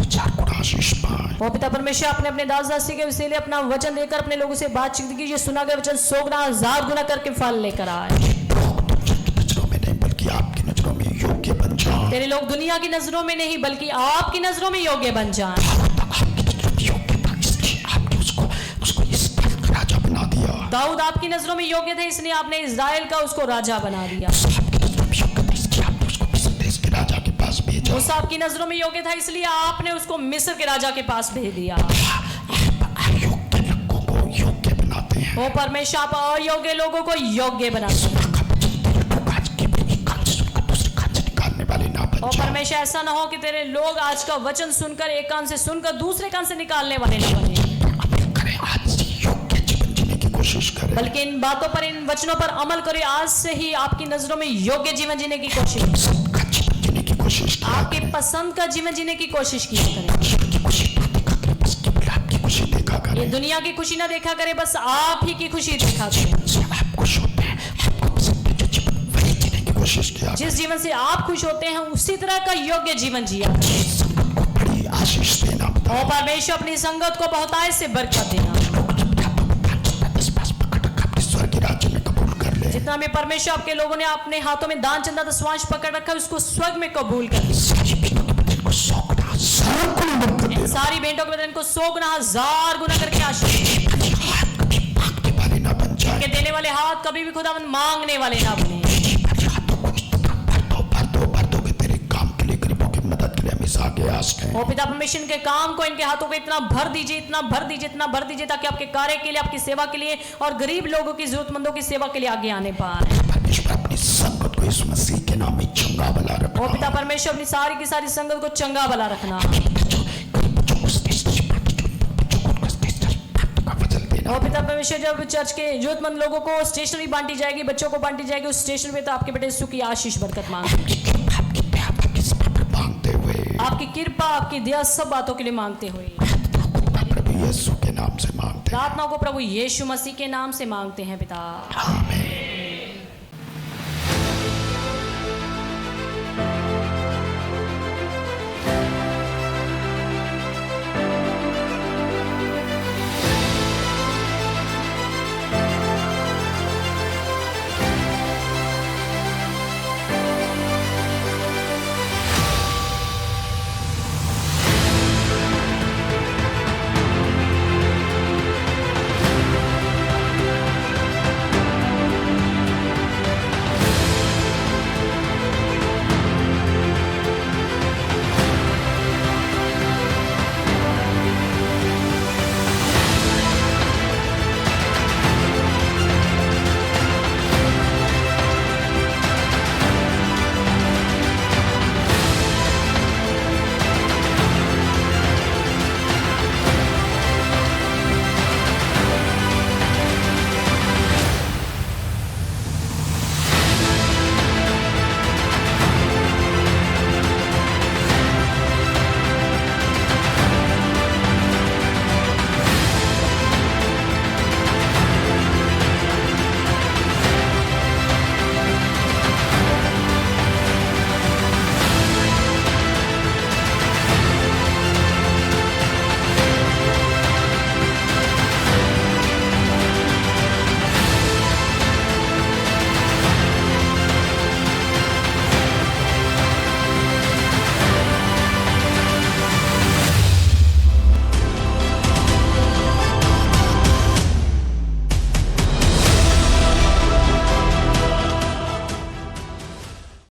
4 गुना आशीष पाएं। ओ पिता परमेश्वर, आपने अपने दास दासी के इसीलिए अपना वचन देकर अपने लोगों से बातचीत की। ये सुना गया वचन 100 गुना 1000 गुना करके फल लेकर आए। लोग दुनिया की नजरों में नहीं बल्कि आपकी नजरों में योग्य बन जाए। तेरे लोग दुनिया की नजरों में नहीं बल्कि आपकी नजरों में योग्य बन जाएं। आपकी नजरों में योग्य था, इसलिए आपने उसको इस्राएल का राजा बना दिया। दाऊद आपकी नजरों में योग्य थे, इसलिए आपने इजराइल का उसको राजा बना दिया। आपकी नजरों में योग्य था, इसलिए आपने उसको मिस्र देश के राजा के पास भेजा। मूसा आपकी नजरों में योग्य था, इसलिए आपने उसको मिस्र के राजा के पास भेज दिया। आप अयोग्य लोगों को योग्य बनाते हैं। ओ परमेश्वर, आप अयोग्य लोगों को योग्य बनाते हैं। आज के एक कान से सुनकर दूसरे कान से निकालने वाले ना बन और जाए। परमेश्वर, ऐसा ना हो कि तेरे लोग आज का वचन सुनकर एक कान से सुनकर दूसरे कान से निकालने वाले ना बने, अमल करें, आज से योग्य जीवन जीने की कोशिश करें। बल्कि इन बातों पर, इन वचनों पर अमल करें। आज से ही आपकी नजरों में योग्य जीवन जीने की कोशिश, सबका जीवन जीने की कोशिश किया आपके करें। पसंद का जीवन जीने की कोशिश किया करें। ईश्वर की खुशी ना देखा करें, बस केवल आपकी खुशी देखा ये करें। दुनिया की खुशी ना देखा करे, बस आप ही की खुशी देखा करें। से आप खुश होते हैं, आपको पसंद है जो जीवन वही जीने की कोशिश किया जिस जीवन से आप खुश होते हैं उसी तरह का योग्य जीवन जिया करें। करें। संगत को बड़ी आशीष देना बताओ। और परमेश्वर, अपनी संगत को बहुतायत से बरकत देना। लोग अपने हाथों में दान चंदा 10 पास पकड़ रखा, अपने स्वर्ग के राज्य में कबूल कर ले। जितना भी परमेश्वर आपके लोगों ने अपने हाथों में दान चंदा 10 पकड़ रखा है, उसको स्वर्ग में कबूल कर ले। सारी बेटों के बदन को 100 गुना 1000 गुना बरकत इन दे। सारी बेटों के बदन को 100 गुना 1000 गुना करके आशीष हाथ कभी मांगने वाले ना बन जाए। के देने वाले हाथ कभी भी खुदावंद मांगने वाले ना बने। अपने हाथों को इतना भर दो कि तेरे काम के लिए, गरीबों की मदद के लिए हमेशा आगे आस हैं। ओ पिता परमेश्वर, इनके काम को, इनके हाथों को इतना भर दीजिए, इतना भर दीजिए, इतना भर दीजिए, ताकि आपके कार्य के लिए, आपकी सेवा के लिए और गरीब लोगों की, जरूरतमंदों की सेवा के लिए आगे आने पाए। परमेश्वर अपनी संगत को यीशु मसीह के नाम में चंगा भला ओ रखना। पिता परमेश्वर, अपनी सारी की सारी संगत को चंगा भला रखना। बच्चों को स्टेशनरी प्राप्त, बच्चों को उनका स्टेशनरी प्राप्त का वचन देना। ओ पिता परमेश्वर, जब चर्च के जरूरतमंद लोगों को स्टेशनरी बांटी जाएगी, बच्चों को बांटी जाएगी, उस स्टेशनरी में तो आपके बेटे यीशु की आशीष बरकत मांगते हैं। आपकी दया, आपकी सेवा पर मांगते हुए, आपकी कृपा, आपकी दया, सब बातों के लिए मांगते हुए प्रभु यीशु के नाम से मांगते हैं। प्रार्थना को प्रभु यीशु मसीह के नाम से मांगते हैं पिता। आमीन।